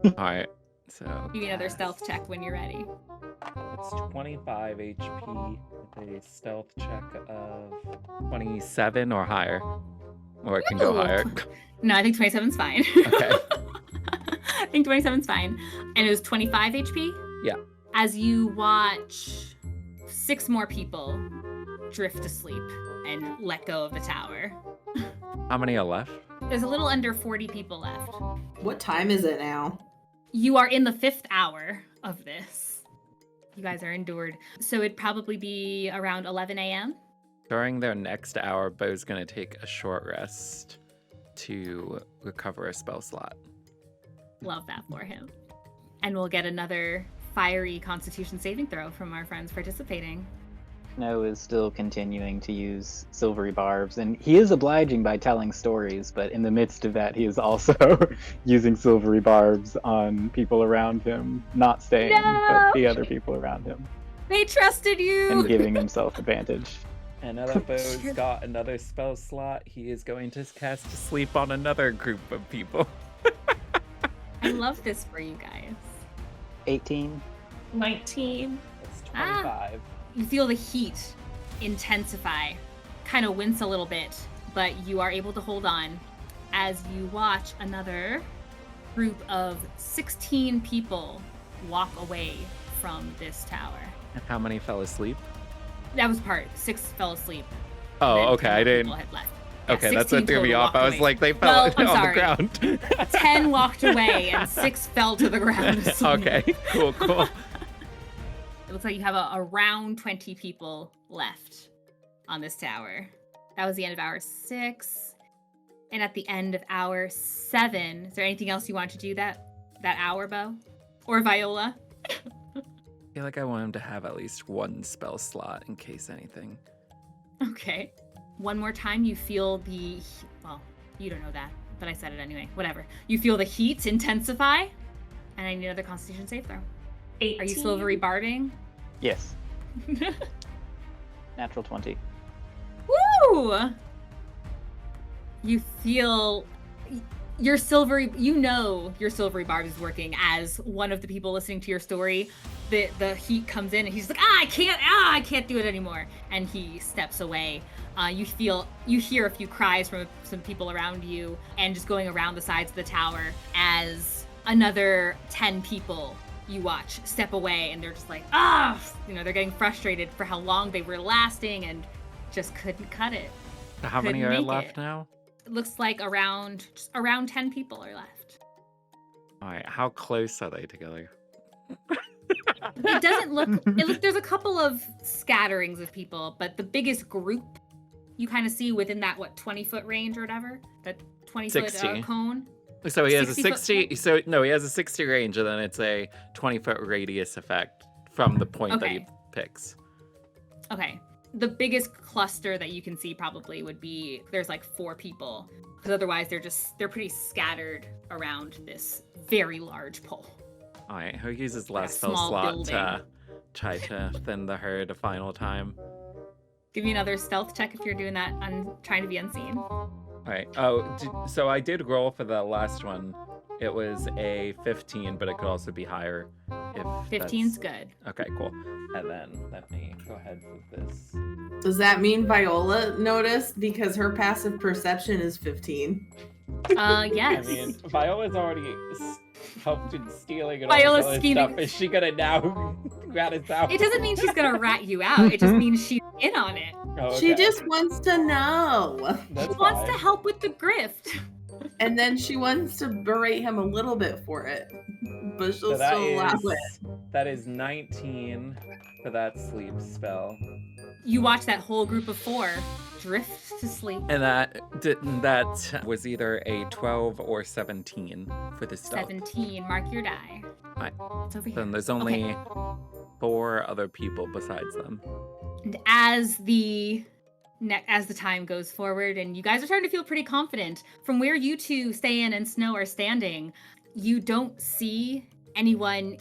Speaker 1: Alright, so...
Speaker 5: Give me another stealth check when you're ready.
Speaker 1: It's 25 HP with a stealth check of 27 or higher. Or it can go
Speaker 5: Ooh.
Speaker 1: higher.
Speaker 5: No, I think 27's fine.
Speaker 1: Okay.
Speaker 5: I think 27's fine. And it was 25 HP?
Speaker 1: Yeah.
Speaker 5: As you watch 6 more people drift to sleep and let go of the tower.
Speaker 1: How many are left?
Speaker 5: There's a little under 40 people left.
Speaker 4: What time is it now?
Speaker 5: You are in the 5th hour of this. You guys are endured. So it'd probably be around 11 a.m.
Speaker 1: During their next hour, Beau's gonna take a short rest to recover a spell slot.
Speaker 5: Love that for him. And we'll get another fiery Constitution saving throw from our friends participating.
Speaker 2: Snow is still continuing to use silvery barbs, and he is obliging by telling stories, but in the midst of that, he is also using silvery barbs on people around him, not Ste'yn, but the other people around him,
Speaker 5: They trusted you!
Speaker 2: and giving himself advantage.
Speaker 1: And now that Beau's got another spell slot, he is going to cast Sleep on another group of people.
Speaker 5: I love this for you guys.
Speaker 2: 18.
Speaker 3: 19.
Speaker 1: That's 25.
Speaker 5: You feel the heat intensify, kind of wince a little bit, but you are able to hold on as you watch another group of 16 people walk away from this tower.
Speaker 1: And how many fell asleep?
Speaker 5: That was part. 6 fell asleep.
Speaker 1: Oh,
Speaker 5: Then
Speaker 1: okay,
Speaker 5: 10
Speaker 1: I didn't.
Speaker 5: people had left. Yeah,
Speaker 1: Okay, that's what
Speaker 5: 16
Speaker 1: threw me
Speaker 5: total
Speaker 1: off. I
Speaker 5: walked
Speaker 1: was
Speaker 5: away.
Speaker 1: like, they fell
Speaker 5: Well,
Speaker 1: on
Speaker 5: I'm
Speaker 1: the
Speaker 5: sorry.
Speaker 1: ground.
Speaker 5: 10 walked away and 6 fell to the ground.
Speaker 1: Okay, cool.
Speaker 5: It looks like you have around 20 people left on this tower. That was the end of hour 6. And at the end of hour 7, is there anything else you want to do that hour, Beau? Or Viola?
Speaker 1: I feel like I want him to have at least one spell slot in case anything.
Speaker 5: Okay. One more time, you feel the... Well, you don't know that, but I said it anyway. Whatever. You feel the heat intensify, and I need another Constitution save throw.
Speaker 3: 18.
Speaker 5: Are you silvery barbing?
Speaker 2: Yes. Natural 20.
Speaker 5: Woo! You feel your silvery barb is working as one of the people listening to your story the heat comes in and he's like, I can't do it anymore. And he steps away. You hear a few cries from some people around you and just going around the sides of the tower as another 10 people you watch step away, and they're just like, they're getting frustrated for how long they were lasting and just couldn't cut it.
Speaker 1: How many are left now?
Speaker 5: It looks like around 10 people are left.
Speaker 1: All right, how close are they together?
Speaker 5: It doesn't look, there's a couple of scatterings of people, but the biggest group you kind of see within that, 20-foot range or whatever, that 20-foot cone.
Speaker 1: So he has a
Speaker 5: 60.
Speaker 1: He has a 60 range, and then it's a 20-foot radius effect from the point that he picks.
Speaker 5: Okay. The biggest cluster that you can see probably would be, there's like 4 people, because otherwise they're pretty scattered around this very large pole.
Speaker 1: All right, who uses last spell slot to try to thin the herd a final time?
Speaker 5: Give me another stealth check if you're doing that on trying to be unseen.
Speaker 1: All right. Oh, so I did roll for the last one. It was a 15, but it could also be higher. If
Speaker 5: 15's good.
Speaker 1: Okay, cool. And then let me go ahead with this.
Speaker 4: Does that mean Viola noticed because her passive perception is 15?
Speaker 5: Yes.
Speaker 1: I mean, Viola's already helped in stealing and
Speaker 5: Viola's
Speaker 1: all this
Speaker 5: scheming.
Speaker 1: stuff. Is she gonna now rat us out?
Speaker 5: It doesn't mean she's gonna rat you out. It just means she's in on it.
Speaker 1: Oh, okay.
Speaker 4: She just wants to know.
Speaker 1: That's
Speaker 5: She wants
Speaker 1: fine.
Speaker 5: to help with the grift.
Speaker 4: And then she wants to berate him a little bit for it. But she'll
Speaker 1: So
Speaker 4: still allow it.
Speaker 1: that is 19 for that sleep spell.
Speaker 5: You watch that whole group of 4 drift to sleep.
Speaker 1: And that was either a 12 or 17 for the stealth.
Speaker 5: 17. Mark your die.
Speaker 1: Right.
Speaker 5: It's over here.
Speaker 1: Then there's only 4 other people besides them.
Speaker 5: And as the time goes forward, and you guys are starting to feel pretty confident, from where you two, Ste'yn and Snow, are standing, you don't see anyone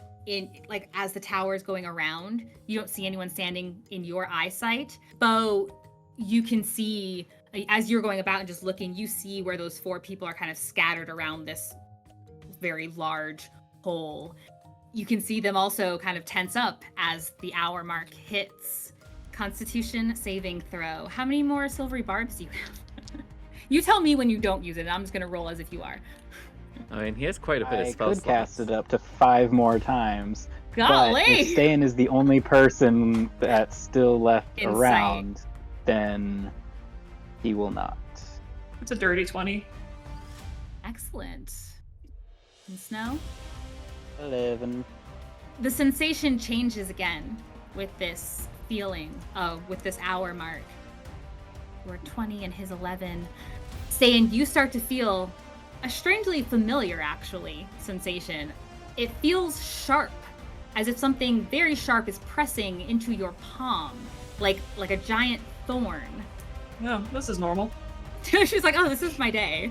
Speaker 5: as the tower is going around. You don't see anyone standing in your eyesight. Beau, you can see, as you're going about and just looking, you see where those 4 people are kind of scattered around this very large hole. You can see them also kind of tense up as the hour mark hits. Constitution saving throw. How many more silvery barbs do you have? You tell me when you don't use it, and I'm just going to roll as if you are.
Speaker 1: I mean, he has quite a bit of
Speaker 2: I
Speaker 1: spell
Speaker 2: could
Speaker 1: slots.
Speaker 2: cast it up to 5 more times.
Speaker 5: Golly!
Speaker 2: But if Ste'yn is the only person that's still left
Speaker 5: In
Speaker 2: around, then he will not.
Speaker 3: It's a dirty 20.
Speaker 5: Excellent. And Snow?
Speaker 2: 11.
Speaker 5: The sensation changes again with this feeling, with this hour mark. We're 20 and his 11. Ste'yn, you start to feel a strangely familiar, actually, sensation. It feels sharp, as if something very sharp is pressing into your palm, like a giant thorn.
Speaker 3: Yeah, this is normal.
Speaker 5: She's like, oh, this is my day.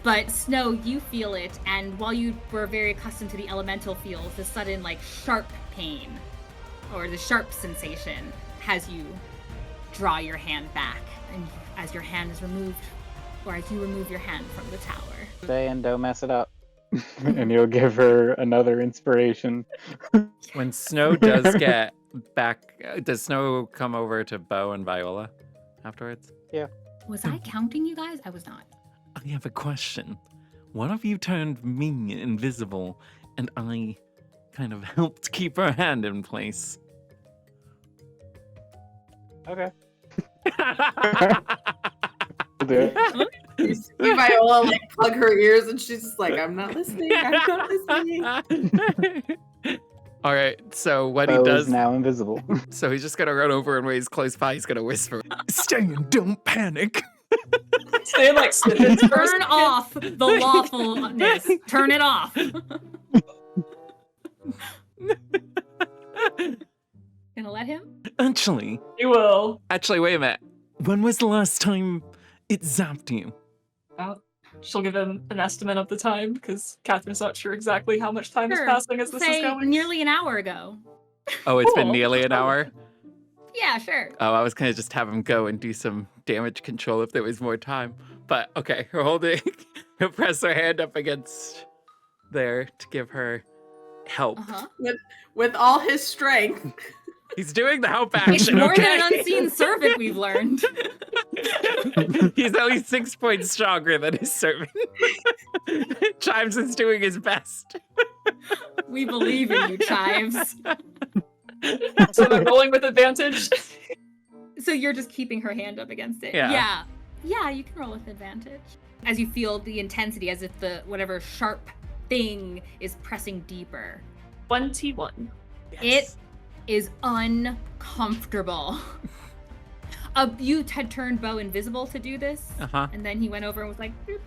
Speaker 5: But Snow, you feel it, and while you were very accustomed to the elemental feels, the sudden, sharp pain, or the sharp sensation, has you draw your hand back, and as your hand is removed, or as you remove your hand from the tower.
Speaker 2: Ste'yn, don't mess it up. And you'll give her another inspiration.
Speaker 1: When Snow does get back, does Snow come over to Beau and Viola afterwards?
Speaker 2: Yeah.
Speaker 5: Was I counting you guys? I was not.
Speaker 1: I have a question. One of you turned me invisible, and I kind of helped keep her hand in place.
Speaker 2: Okay. I'll do it.
Speaker 4: You see Viola plug her ears and she's just like, I'm not listening. I'm not listening.
Speaker 1: All right, so what
Speaker 2: Beau
Speaker 1: he
Speaker 2: is
Speaker 1: does
Speaker 2: now invisible.
Speaker 1: So he's just gonna run over and when he's close by, he's gonna whisper, "Ste'yn, don't panic."
Speaker 3: Ste'yn sniffs first.
Speaker 5: Turn off the lawfulness. Turn it off. Gonna let him?
Speaker 1: Actually,
Speaker 3: You will.
Speaker 1: wait a minute. When was the last time it zapped you?
Speaker 3: She'll give him an estimate of the time because Catherine's not sure exactly how much time
Speaker 5: Sure.
Speaker 3: is passing as this
Speaker 5: Say
Speaker 3: is going.
Speaker 5: nearly an hour ago.
Speaker 1: Oh, it's been
Speaker 3: Cool.
Speaker 1: nearly an hour?
Speaker 5: Yeah, sure.
Speaker 1: Oh, I was gonna just have him go and do some damage control if there was more time. But okay, her holding, he'll press her hand up against there to give her help.
Speaker 5: Uh-huh.
Speaker 4: With all his strength.
Speaker 1: He's doing the help action.
Speaker 5: It's more
Speaker 1: okay?
Speaker 5: than an unseen servant, we've learned.
Speaker 1: He's at least 6 points stronger than his servant. Chives is doing his best.
Speaker 5: We believe in you, Chives.
Speaker 3: So they're rolling with advantage.
Speaker 5: So you're just keeping her hand up against it.
Speaker 1: Yeah.
Speaker 5: Yeah, you can roll with advantage. As you feel the intensity, as if the whatever sharp thing is pressing deeper.
Speaker 3: 21.
Speaker 5: It is uncomfortable. You had turned Beau invisible to do this, and then he went over and was like, "Boop."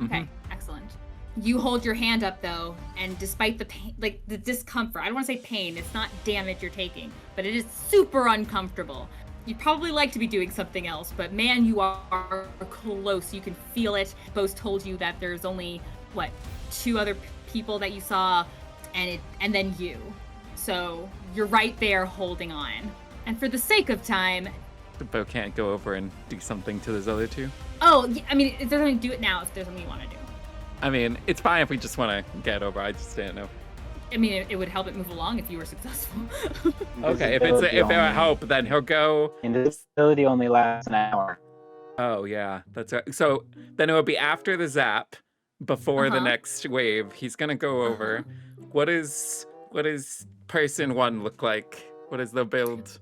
Speaker 5: Okay, excellent. You hold your hand up though, and despite the pain, like the discomfort, I don't want to say pain, it's not damage you're taking, but it is super uncomfortable. You'd probably like to be doing something else, but man, you are close. You can feel it. Beau's told you that there's only, 2 other people that you saw, and then you. So you're right there holding on. And for the sake of time...
Speaker 1: Beau can't go over and do something to those other 2?
Speaker 5: Oh, I mean, if there's something, do it now if there's something you want to do.
Speaker 1: I mean, it's fine if we just want to get over. I just didn't know.
Speaker 5: I mean, it would help it move along if you were successful.
Speaker 1: Okay, if it would help, then he'll go.
Speaker 2: Invisibility only lasts an hour.
Speaker 1: Oh yeah, that's right. So then it would be after the zap, before the next wave. He's gonna go over. What is person 1 look like? What is the build?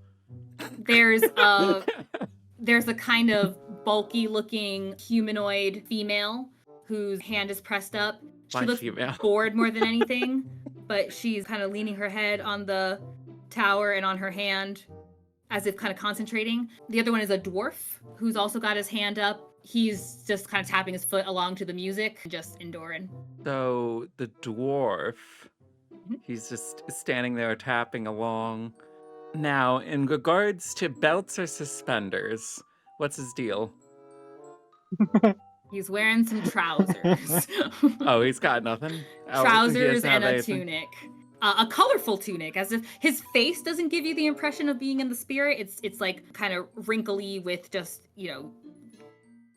Speaker 5: There's a kind of bulky looking humanoid female whose hand is pressed up. She looks bored more than anything, but she's kind of leaning her head on the tower and on her hand as if kind of concentrating. The other one is a dwarf who's also got his hand up. He's just kind of tapping his foot along to the music, just enduring.
Speaker 1: So the dwarf, he's just standing there tapping along. Now, in regards to belts or suspenders, what's his deal?
Speaker 5: He's wearing some trousers.
Speaker 1: Oh, he's got nothing?
Speaker 5: Trousers and a tunic. A colorful tunic, as if his face doesn't give you the impression of being in the spirit. It's like kind of wrinkly with just,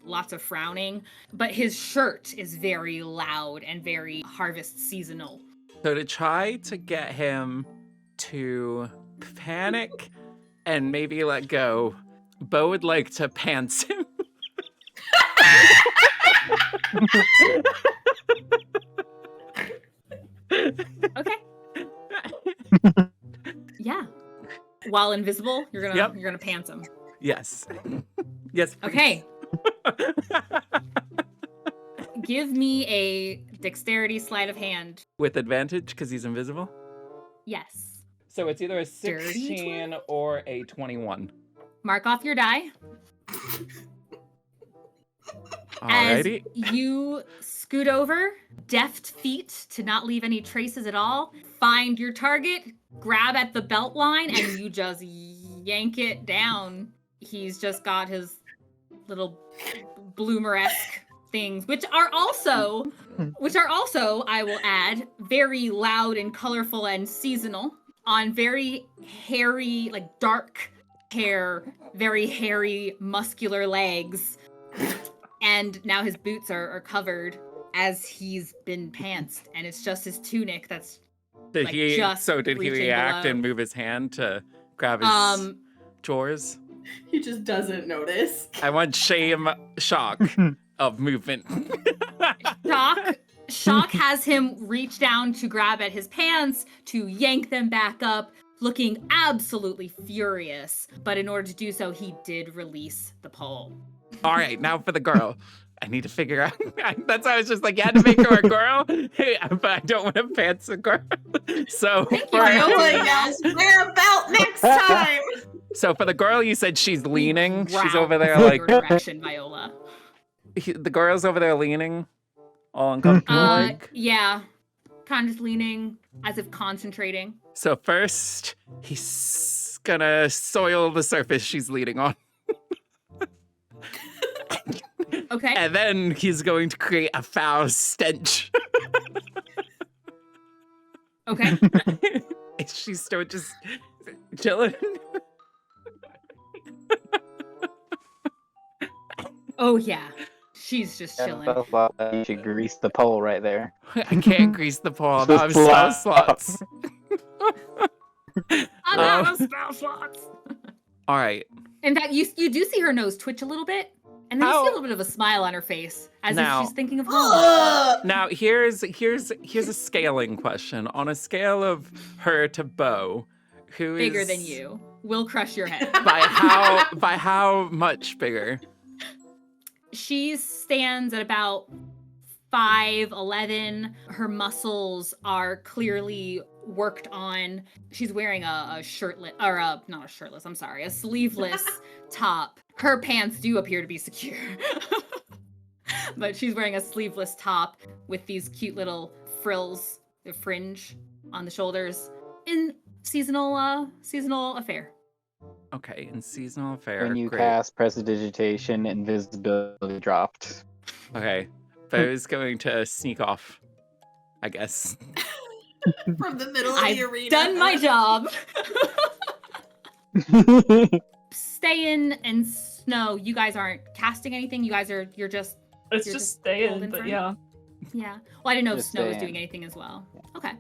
Speaker 5: lots of frowning. But his shirt is very loud and very harvest seasonal.
Speaker 1: So to try to get him to panic and maybe let go, Beau would like to pants him.
Speaker 5: Okay. Yeah. While invisible, you're gonna pants him.
Speaker 1: Yes. Yes. Please.
Speaker 5: Okay. Give me a dexterity sleight of hand.
Speaker 1: With advantage because he's invisible?
Speaker 5: Yes.
Speaker 1: So it's either a 16 or a 21.
Speaker 5: Mark off your die.
Speaker 1: Alrighty.
Speaker 5: As you scoot over, deft feet to not leave any traces at all, find your target, grab at the belt line, and you just yank it down. He's just got his little bloomer-esque things, which are also, I will add, very loud and colorful and seasonal, on very hairy, like dark hair, very hairy, muscular legs. And now his boots are covered as he's been pantsed, and it's just his tunic that's
Speaker 1: Did he react
Speaker 5: below.
Speaker 1: and move his hand to grab his drawers?
Speaker 4: He just doesn't notice.
Speaker 1: I want shock of movement.
Speaker 5: Shock has him reach down to grab at his pants, to yank them back up, looking absolutely furious. But in order to do so, he did release the pole.
Speaker 1: All right, now for the girl. I need to figure out. That's why I was just like, you had to make her a girl, but I don't want to pants a girl. So
Speaker 4: wear a belt next time.
Speaker 1: So for the girl, you said she's leaning. She's
Speaker 5: Wow.
Speaker 1: over there
Speaker 5: Your
Speaker 1: like
Speaker 5: direction, Viola.
Speaker 1: the girl's over there leaning, all uncomfortable. Like.
Speaker 5: Yeah, kind of just leaning as if concentrating.
Speaker 1: So first, he's gonna soil the surface she's leaning on.
Speaker 5: Okay.
Speaker 1: And then he's going to create a foul stench.
Speaker 5: Okay.
Speaker 1: She's still just chilling.
Speaker 5: Oh yeah, she's just chilling.
Speaker 2: You should grease the pole right there.
Speaker 1: I can't grease the pole.
Speaker 2: The
Speaker 1: Now I'm spell
Speaker 2: slots.
Speaker 1: slots.
Speaker 5: I'm out of spell slots.
Speaker 1: All right.
Speaker 5: In fact, you do see her nose twitch a little bit, and then you see a little bit of a smile on her face, as
Speaker 1: Now-
Speaker 5: if she's thinking of home.
Speaker 4: Ugh!
Speaker 1: Now here's a scaling question. On a scale of her to Beau, who is
Speaker 5: Bigger than you. Will crush your head.
Speaker 1: by how much bigger?
Speaker 5: She stands at about 5'11". Her muscles are clearly worked on. She's wearing a sleeveless top. Her pants do appear to be secure. But she's wearing a sleeveless top with these cute little frills, the fringe on the shoulders in seasonal affair.
Speaker 1: Okay, in seasonal affair.
Speaker 2: When you
Speaker 1: great.
Speaker 2: cast Prestidigitation, invisibility dropped.
Speaker 1: Okay, Beau's going to sneak off, I guess.
Speaker 4: From the middle of the
Speaker 5: I've
Speaker 4: arena.
Speaker 5: done my job. Ste'yn and Snow, you guys aren't casting anything. You're just
Speaker 3: It's
Speaker 5: You're
Speaker 3: just
Speaker 5: just holding
Speaker 3: staying, but
Speaker 5: firm?
Speaker 3: yeah.
Speaker 5: yeah. Well, I didn't know if
Speaker 2: Just
Speaker 5: Snow was
Speaker 2: Ste'yn.
Speaker 5: doing anything as well. Okay.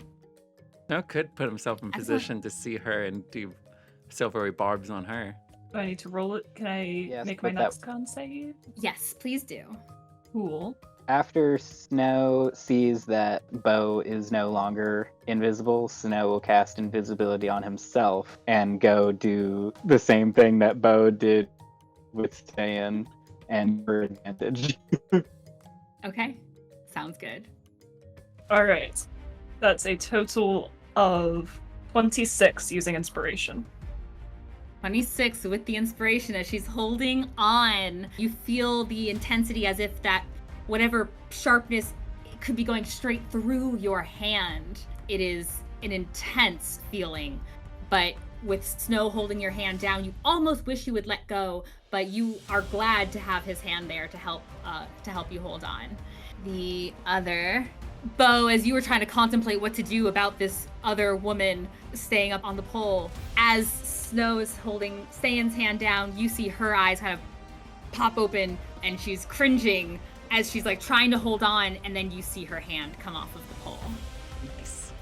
Speaker 1: No, could put himself in
Speaker 5: Excellent.
Speaker 1: position to see her and do silvery barbs on her.
Speaker 3: Do I need to roll it? Can I
Speaker 2: Yes,
Speaker 3: make my
Speaker 2: but that-
Speaker 3: next con save?
Speaker 5: Yes, please do.
Speaker 3: Cool.
Speaker 2: After Snow sees that Beau is no longer invisible, Snow will cast invisibility on himself and go do the same thing that Beau did with Ste'yn and for advantage.
Speaker 5: Okay. Sounds good.
Speaker 3: All right. That's a total of 26 using inspiration.
Speaker 5: 26 with the inspiration as she's holding on. You feel the intensity as if that whatever sharpness could be going straight through your hand. It is an intense feeling, but with Snow holding your hand down, you almost wish you would let go, but you are glad to have his hand there to help you hold on. The other Beau, as you were trying to contemplate what to do about this other woman staying up on the pole, as Snow is holding Ste'yn's hand down, you see her eyes kind of pop open and she's cringing as she's like trying to hold on, and then you see her hand come off of the pole.
Speaker 1: Nice.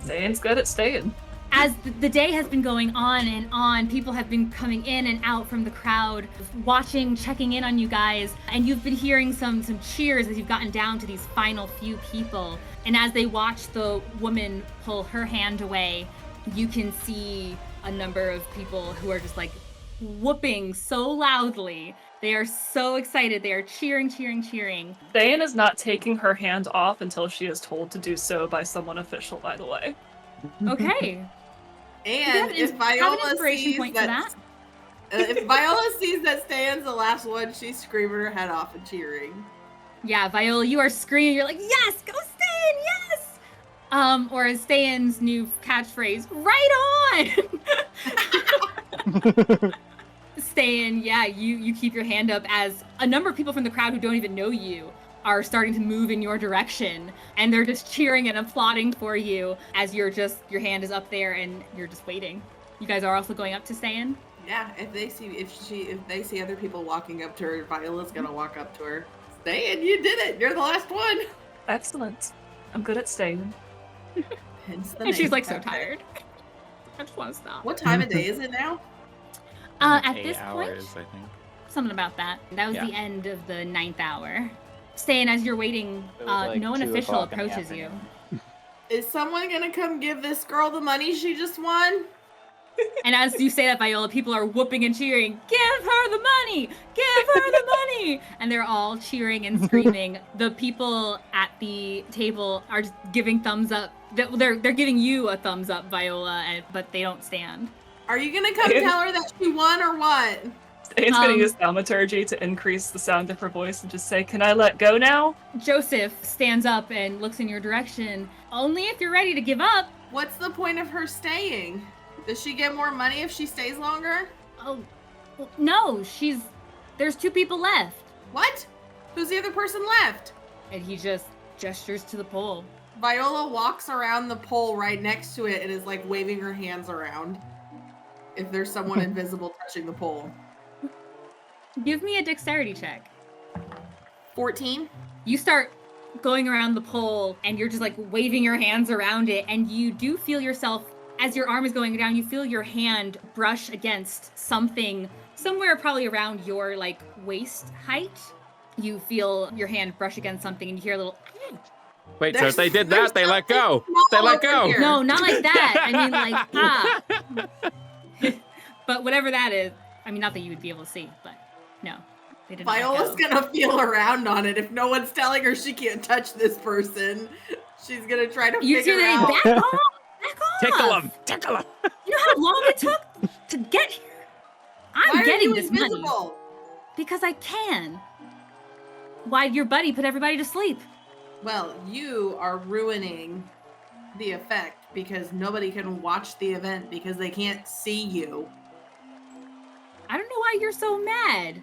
Speaker 3: Zane's good at staying.
Speaker 5: As the day has been going on, people have been coming in and out from the crowd, watching, checking in on you guys, and you've been hearing some cheers as you've gotten down to these final few people. And as they watch the woman pull her hand away, you can see a number of people who are just like whooping so loudly. They are so excited. They are cheering.
Speaker 3: Zayn is not taking her hand off until she is told to do so by someone official, by the way.
Speaker 5: Okay.
Speaker 4: And if
Speaker 5: have an
Speaker 4: Viola
Speaker 5: inspiration
Speaker 4: sees
Speaker 5: point for that?
Speaker 4: if Viola sees that Ste'yn's the last one, she's screaming her head off and cheering.
Speaker 5: Yeah, Viola, you are screaming. You're like, yes, go Ste'yn, yes! Or as Ste'yn's new catchphrase, right on! Ste'yn, yeah, you keep your hand up as a number of people from the crowd who don't even know you are starting to move in your direction, and they're just cheering and applauding for you as your hand is up there and you're just waiting. You guys are also going up to Ste'yn?
Speaker 4: Yeah, if they see other people walking up to her, Viola's gonna walk up to her. Ste'yn, you did it! You're the last one!
Speaker 3: Excellent. I'm good at staying.
Speaker 4: Hence the
Speaker 5: And she's
Speaker 4: name.
Speaker 5: like so tired. I just want to stop.
Speaker 4: What time of day is it now?
Speaker 5: At
Speaker 1: 8
Speaker 5: this
Speaker 1: hours,
Speaker 5: point,
Speaker 1: I think.
Speaker 5: something about that. That was
Speaker 1: Yeah.
Speaker 5: the end of the 9th hour. Ste'yn, as you're waiting,
Speaker 2: It was like
Speaker 5: no one
Speaker 2: 2
Speaker 5: official
Speaker 2: o'clock in the
Speaker 5: approaches you.
Speaker 2: afternoon.
Speaker 4: Is someone gonna come give this girl the money she just won?
Speaker 5: And as you say that, Viola, people are whooping and cheering, give her the money! Give her the money! And they're all cheering and screaming. The people at the table are just giving thumbs up. They're giving you a thumbs up, Viola, but they don't stand.
Speaker 4: Are you gonna come tell her that she won or what?
Speaker 3: Zane's gonna
Speaker 5: Um,
Speaker 3: use thaumaturgy to increase the sound of her voice and just say, "Can I let go now?"
Speaker 5: Joseph stands up and looks in your direction. Only if you're ready to give up.
Speaker 4: What's the point of her staying? Does she get more money if she stays longer?
Speaker 5: Oh, no, there's 2 people left.
Speaker 4: What? Who's the other person left?
Speaker 5: And he just gestures to the pole.
Speaker 4: Viola walks around the pole right next to it and is like waving her hands around. If there's someone invisible touching the pole.
Speaker 5: Give me a dexterity check.
Speaker 4: 14?
Speaker 5: You start going around the pole, and you're just like waving your hands around it, and you do feel yourself, as your arm is going down, you feel your hand brush against something somewhere probably around your like waist height. You feel your hand brush against something, and you hear a little.
Speaker 1: Wait, so if they did that, they let go. They let go.
Speaker 5: No, not like that. I mean, like But whatever that is, I mean, not that you would be able to see, but no, they didn't.
Speaker 4: Viola's gonna feel around on it if no one's telling her she can't touch this person. She's gonna try to figure out.
Speaker 5: Back off! Back off!
Speaker 1: Tickle him.
Speaker 5: You know how long it took to get here? I'm getting this
Speaker 4: invisible?
Speaker 5: money because I can. Why'd your buddy put everybody to sleep?
Speaker 4: Well, you are ruining the effect because nobody can watch the event because they can't see you.
Speaker 5: I don't know why you're so mad.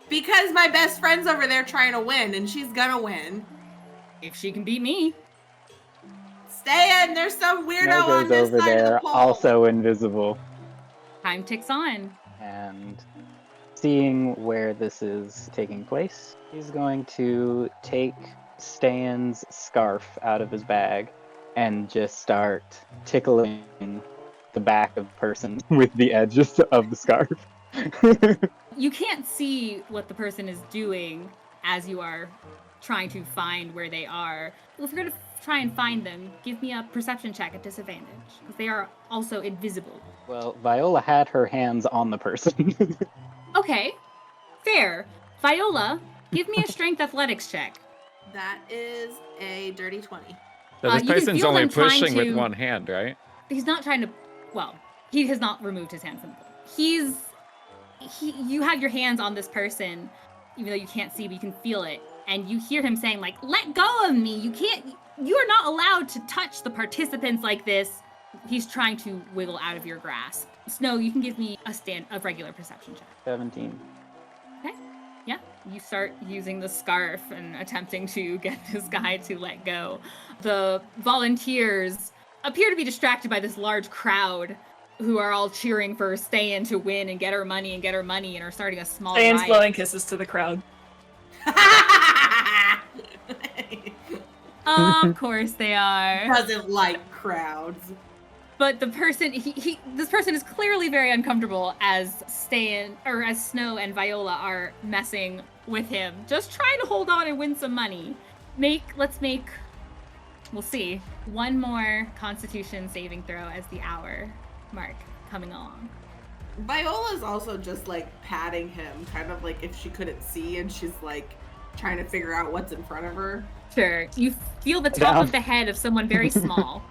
Speaker 4: Because my best friend's over there trying to win, and she's gonna win.
Speaker 5: If she can beat me.
Speaker 4: Ste'yn, there's some weirdo on
Speaker 2: Snow goes
Speaker 4: this
Speaker 2: over
Speaker 4: side of
Speaker 2: there,
Speaker 4: the pole.
Speaker 2: also invisible.
Speaker 5: Time ticks on.
Speaker 2: And seeing where this is taking place, he's going to take Ste'yn's scarf out of his bag and just start tickling the back of the person with the edges of the scarf.
Speaker 5: You can't see what the person is doing as you are trying to find where they are. If you're going to try and find them, give me a perception check at disadvantage, because they are also invisible.
Speaker 2: Well, Viola had her hands on the person.
Speaker 5: Okay, fair. Viola, give me a strength athletics check.
Speaker 4: That is a dirty 20.
Speaker 1: So this
Speaker 5: you can
Speaker 1: person's
Speaker 5: feel
Speaker 1: only
Speaker 5: them trying
Speaker 1: pushing with
Speaker 5: to-
Speaker 1: one hand, right?
Speaker 5: He's not trying to, well, he has not removed his hands from the pool. You have your hands on this person, even though you can't see, but you can feel it. And you hear him saying, like, let go of me. You are not allowed to touch the participants like this. He's trying to wiggle out of your grasp. Snow, you can give me a regular perception check.
Speaker 2: 17.
Speaker 5: Okay. Yeah. You start using the scarf and attempting to get this guy to let go. The volunteers appear to be distracted by this large crowd who are all cheering for Ste'yn to win and get her money and are starting a small
Speaker 3: Ste'yn's
Speaker 5: riot.
Speaker 3: blowing kisses to the crowd.
Speaker 5: Of course they are.
Speaker 4: Doesn't like crowds.
Speaker 5: But the person, this person is clearly very uncomfortable as Snow and Viola are messing with him, just trying to hold on and win some money. We'll see, one more Constitution saving throw as the hour mark coming along.
Speaker 4: Viola's also just like patting him, kind of like if she couldn't see and she's like trying to figure out what's in front of her.
Speaker 5: Sure, you feel the top of the head of someone very small.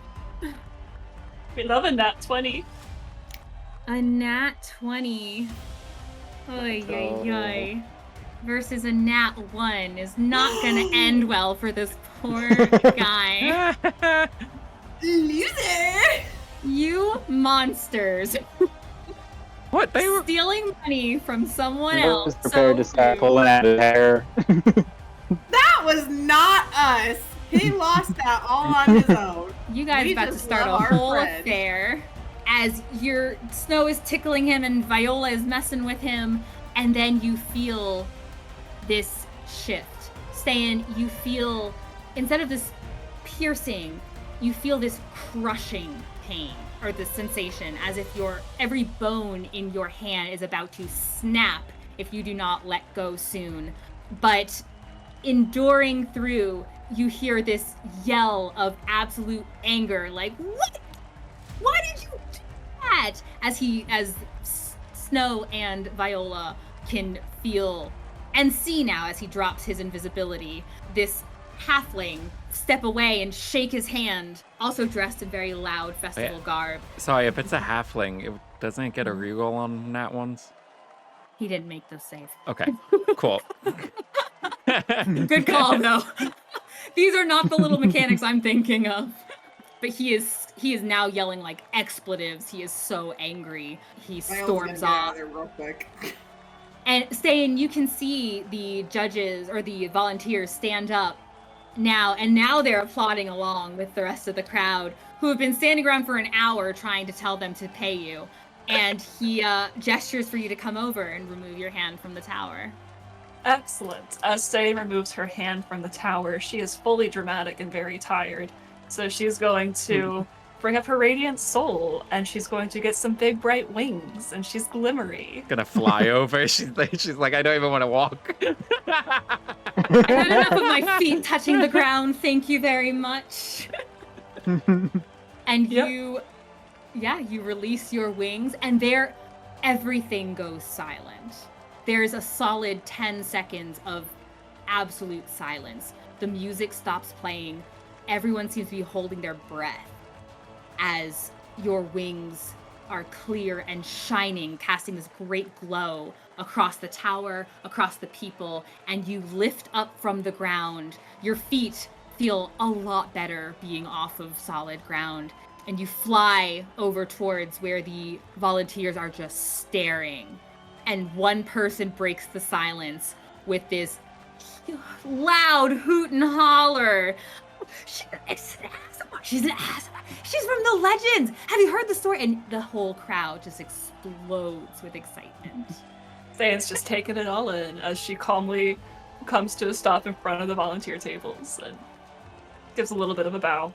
Speaker 3: We love a nat 20.
Speaker 5: A nat 20. Oy, oy, oy. Versus a nat 1 is not gonna end well for this poor guy.
Speaker 4: Loser!
Speaker 5: You monsters.
Speaker 1: What? They were...
Speaker 5: Stealing money from someone
Speaker 2: I was
Speaker 5: else.
Speaker 2: prepared to start
Speaker 5: rude.
Speaker 2: pulling out his hair.
Speaker 4: That was not us. He lost that all on his own.
Speaker 5: You guys
Speaker 4: We
Speaker 5: about to
Speaker 4: just
Speaker 5: start a
Speaker 4: love our
Speaker 5: whole
Speaker 4: friend.
Speaker 5: affair as your Snow is tickling him and Viola is messing with him, and then you feel this shift. Ste'yn, you feel, instead of this piercing, you feel this crushing pain, or this sensation, as if every bone in your hand is about to snap if you do not let go soon. But enduring through, you hear this yell of absolute anger, like, what? Why did you do that? As Snow and Viola can feel and see now, as he drops his invisibility, this halfling step away and shake his hand, also dressed in very loud festival garb.
Speaker 1: Sorry, if it's a halfling, doesn't it get a reroll on nat ones?
Speaker 5: He didn't make those save.
Speaker 1: Okay, cool.
Speaker 5: Good call, though. These are not the little mechanics I'm thinking of. But he is now yelling like expletives. He is so angry. He storms off.
Speaker 4: Real quick.
Speaker 5: And Ste'yn, you can see the judges or the volunteers stand up now, and now they're applauding along with the rest of the crowd, who have been standing around for an hour trying to tell them to pay you. And he gestures for you to come over and remove your hand from the tower.
Speaker 3: Excellent. As Ste'yn removes her hand from the tower, she is fully dramatic and very tired. So she's going to bring up her radiant soul, and she's going to get some big bright wings, and she's glimmery.
Speaker 1: Gonna fly over. She's like, I don't even want to walk.
Speaker 5: I had enough of my feet touching the ground. Thank you very much. And
Speaker 3: Yep.
Speaker 5: you release your wings, and everything goes silent. There's a solid 10 seconds of absolute silence. The music stops playing. Everyone seems to be holding their breath as your wings are clear and shining, casting this great glow across the tower, across the people, and you lift up from the ground. Your feet feel a lot better being off of solid ground, and you fly over towards where the volunteers are just staring. And one person breaks the silence with this loud hoot and holler. She's an asthma. She's from the legends. Have you heard the story? And the whole crowd just explodes with excitement.
Speaker 3: Ste'yn's just taking it all in as she calmly comes to a stop in front of the volunteer tables and gives a little bit of a bow.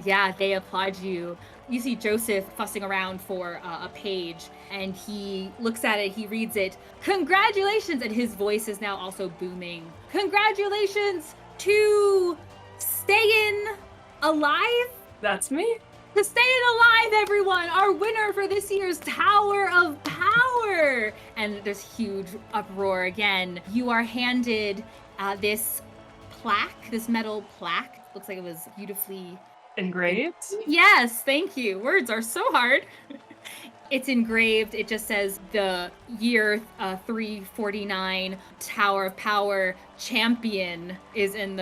Speaker 5: Yeah, they applaud you. You see Joseph fussing around for a page, and he looks at it, he reads it. Congratulations! And his voice is now also booming. Congratulations to Ste'yn alive?
Speaker 3: That's me.
Speaker 5: To Ste'yn alive, everyone! Our winner for this year's Tower of Power! And there's huge uproar again. You are handed this plaque, this metal plaque. Looks like it was beautifully
Speaker 3: Engraved?
Speaker 5: Yes, thank you. Words are so hard. It's engraved. It just says the year 349 Tower of Power champion is on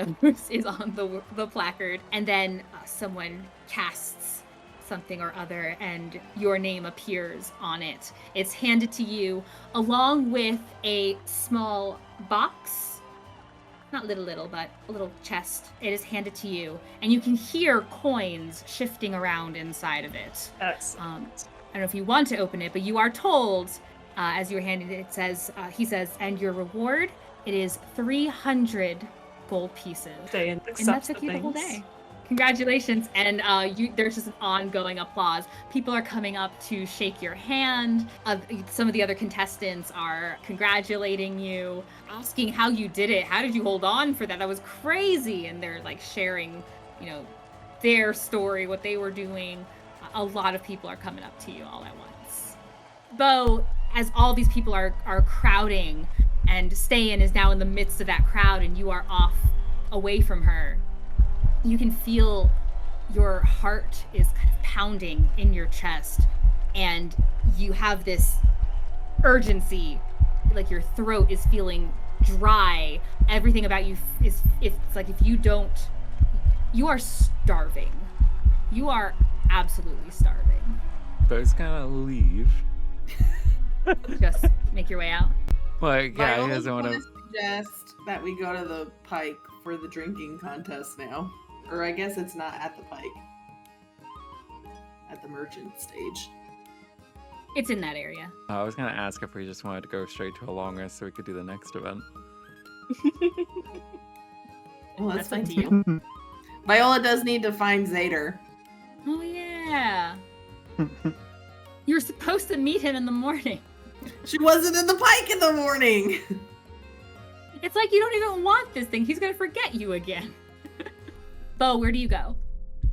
Speaker 5: the placard, and then someone casts something or other, and your name appears on it. It's handed to you along with a small box. Not little, but a little chest. It is handed to you, and you can hear coins shifting around inside of it.
Speaker 3: Excellent.
Speaker 5: I don't know if you want to open it, but you are told, as you're handing it, he says, and your reward, it is 300 gold pieces.
Speaker 3: Ste'yn
Speaker 5: And that
Speaker 3: accepts
Speaker 5: took
Speaker 3: the
Speaker 5: you the whole
Speaker 3: things.
Speaker 5: day. Congratulations. And there's just an ongoing applause. People are coming up to shake your hand. Some of the other contestants are congratulating you, asking how you did it. How did you hold on for that? That was crazy. And they're like sharing, their story, what they were doing. A lot of people are coming up to you all at once. Beau, as all these people are crowding, and Ste'yn is now in the midst of that crowd, and you are off away from her, you can feel your heart is kind of pounding in your chest, and you have this urgency, like your throat is feeling dry. Everything about you it's like if you don't, you are starving. You are absolutely starving.
Speaker 1: Beau's gonna leave.
Speaker 5: Just make your way out.
Speaker 1: Like, yeah, he
Speaker 4: Viola
Speaker 1: doesn't want to.
Speaker 4: suggest that we go to the pike for the drinking contest now. Or I guess it's not at the pike. At the merchant stage.
Speaker 5: It's in that area.
Speaker 1: I was gonna ask if we just wanted to go straight to a long rest so we could do the next event.
Speaker 4: Well, that's
Speaker 5: That's
Speaker 4: fine
Speaker 5: up to
Speaker 4: too. Viola does need to find Zader.
Speaker 5: Oh yeah. You were supposed to meet him in the morning.
Speaker 4: She wasn't in the pike in the morning.
Speaker 5: It's like you don't even want this thing. He's gonna forget you again. Beau, where do you go?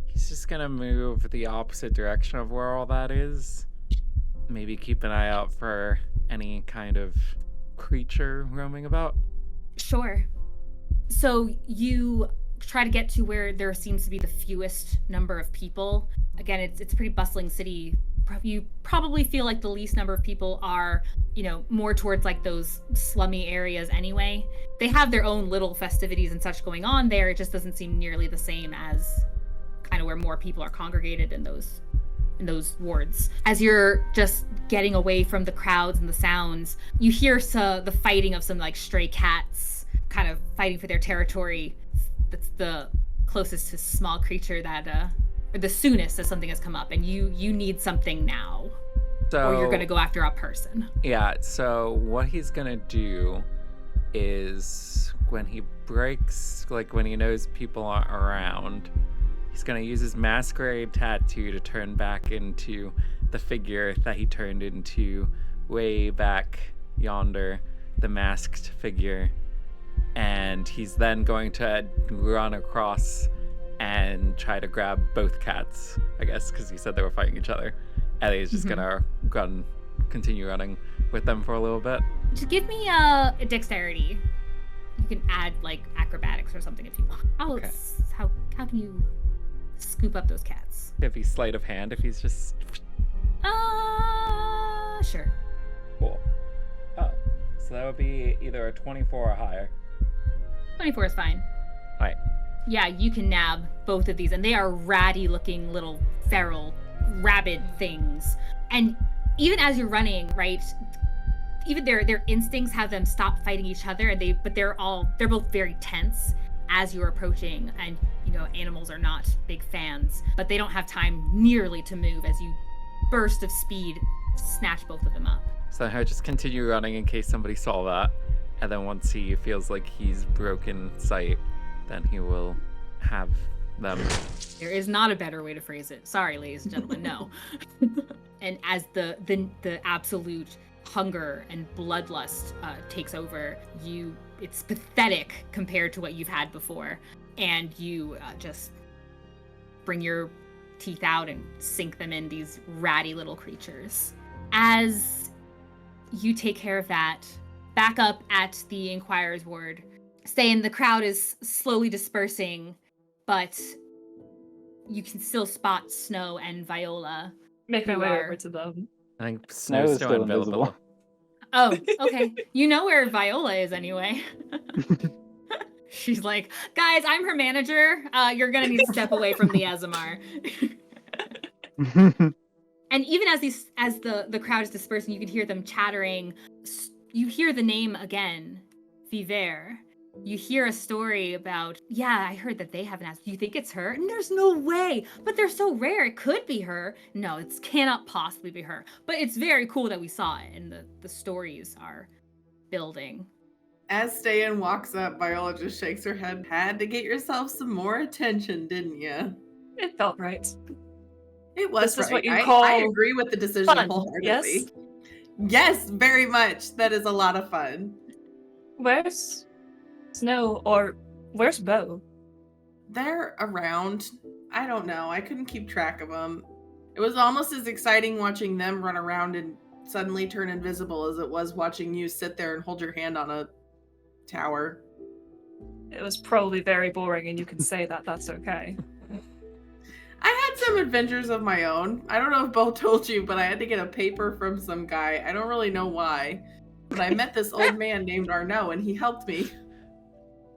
Speaker 1: He's just gonna move the opposite direction of where all that is. Maybe keep an eye out for any kind of creature roaming about.
Speaker 5: Sure. So you try to get to where there seems to be the fewest number of people. Again, it's a pretty bustling city. You probably feel like the least number of people are, more towards like those slummy areas anyway. They have their own little festivities and such going on there. It just doesn't seem nearly the same as kind of where more people are congregated in those wards. As you're just getting away from the crowds and the sounds, you hear the fighting of some like stray cats kind of fighting for their territory. That's the closest to small creature that or the soonest that something has come up, and you need something now,
Speaker 1: So
Speaker 5: or you're gonna go after a person.
Speaker 1: yeah, so what he's gonna do is when he breaks, like when he knows people aren't around, he's gonna use his masquerade tattoo to turn back into the figure that he turned into way back yonder, the masked figure. And he's then going to run across and try to grab both cats, I guess, because he said they were fighting each other. And he's just gonna continue running with them for a little bit.
Speaker 5: Just give me a dexterity. You can add like acrobatics or something if you want. How can you scoop up those cats?
Speaker 1: If he's sleight of hand, if he's just...
Speaker 5: Sure.
Speaker 1: Cool. Oh, so that would be either a 24 or higher.
Speaker 5: 24 is fine.
Speaker 1: Alright.
Speaker 5: Yeah, you can nab both of these, and they are ratty looking little feral rabid things. And even as you're running, right, even their instincts have them stop fighting each other, and they're both very tense as you're approaching. And you know, animals are not big fans, but they don't have time nearly to move as you burst of speed snatch both of them up.
Speaker 1: So he'll just continue running in case somebody saw that, and then once he feels like he's broken sight, then he will have them.
Speaker 5: There is not a better way to phrase it. Sorry, ladies and gentlemen, no. And as the absolute hunger and bloodlust takes over, it's pathetic compared to what you've had before, and you just bring your teeth out and sink them in these ratty little creatures. As you take care of that, back up at the Inquirer's ward, Ste'yn, the crowd is slowly dispersing, but you can still spot Snow and Viola.
Speaker 3: Make my way over to them.
Speaker 1: I think
Speaker 2: Snow
Speaker 1: Snow's
Speaker 2: is
Speaker 1: still
Speaker 2: still
Speaker 1: invisible.
Speaker 2: invisible.
Speaker 5: Oh, okay. You know where Viola is anyway. She's like, guys, I'm her manager. You're gonna need to step away from the Azamar. And even as the crowd is dispersing, you can hear them chattering. You hear the name again, Viver. You hear a story about, yeah, I heard that they haven't asked. Do you think it's her? And there's no way. But they're so rare. It could be her. No, it cannot possibly be her. But it's very cool that we saw it, and the stories are building.
Speaker 4: As Ste'yn walks up, Viola just shakes her head. Had to get yourself some more attention, didn't you?
Speaker 3: It felt right.
Speaker 4: It was
Speaker 3: This is
Speaker 4: right.
Speaker 3: what you call
Speaker 4: I agree with the decision
Speaker 3: fun,
Speaker 4: wholeheartedly.
Speaker 3: yes?
Speaker 4: Yes, very much. That is a lot of fun.
Speaker 3: Where's Snow, or where's Beau?
Speaker 4: They're around. I don't know. I couldn't keep track of them. It was almost as exciting watching them run around and suddenly turn invisible as it was watching you sit there and hold your hand on a tower.
Speaker 3: It was probably very boring, and you can say that. That's okay.
Speaker 4: I had some adventures of my own. I don't know if Beau told you, but I had to get a paper from some guy. I don't really know why. But I met this old man named Arnaud, and he helped me.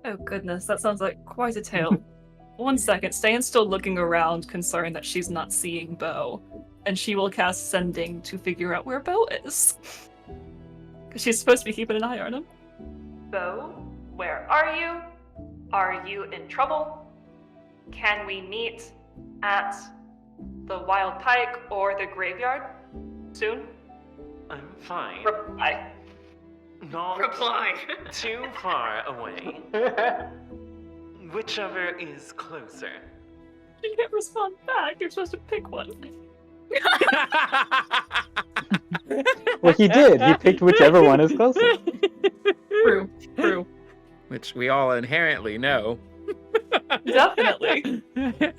Speaker 3: Oh goodness, that sounds like quite a tale. 1 second, Ste'yn's still looking around, concerned that she's not seeing Beau, and she will cast Sending to figure out where Beau is. Because she's supposed to be keeping an eye on him. Beau, where are you? Are you in trouble? Can we meet at the Wild Pike or the Graveyard soon?
Speaker 6: I'm fine.
Speaker 3: Reply.
Speaker 6: Not
Speaker 3: Reply.
Speaker 6: too far away. Whichever is closer.
Speaker 3: You can't respond back. You're supposed to pick one.
Speaker 2: Well, he did. He picked whichever one is closer.
Speaker 3: True.
Speaker 1: Which we all inherently know.
Speaker 3: Definitely.
Speaker 5: The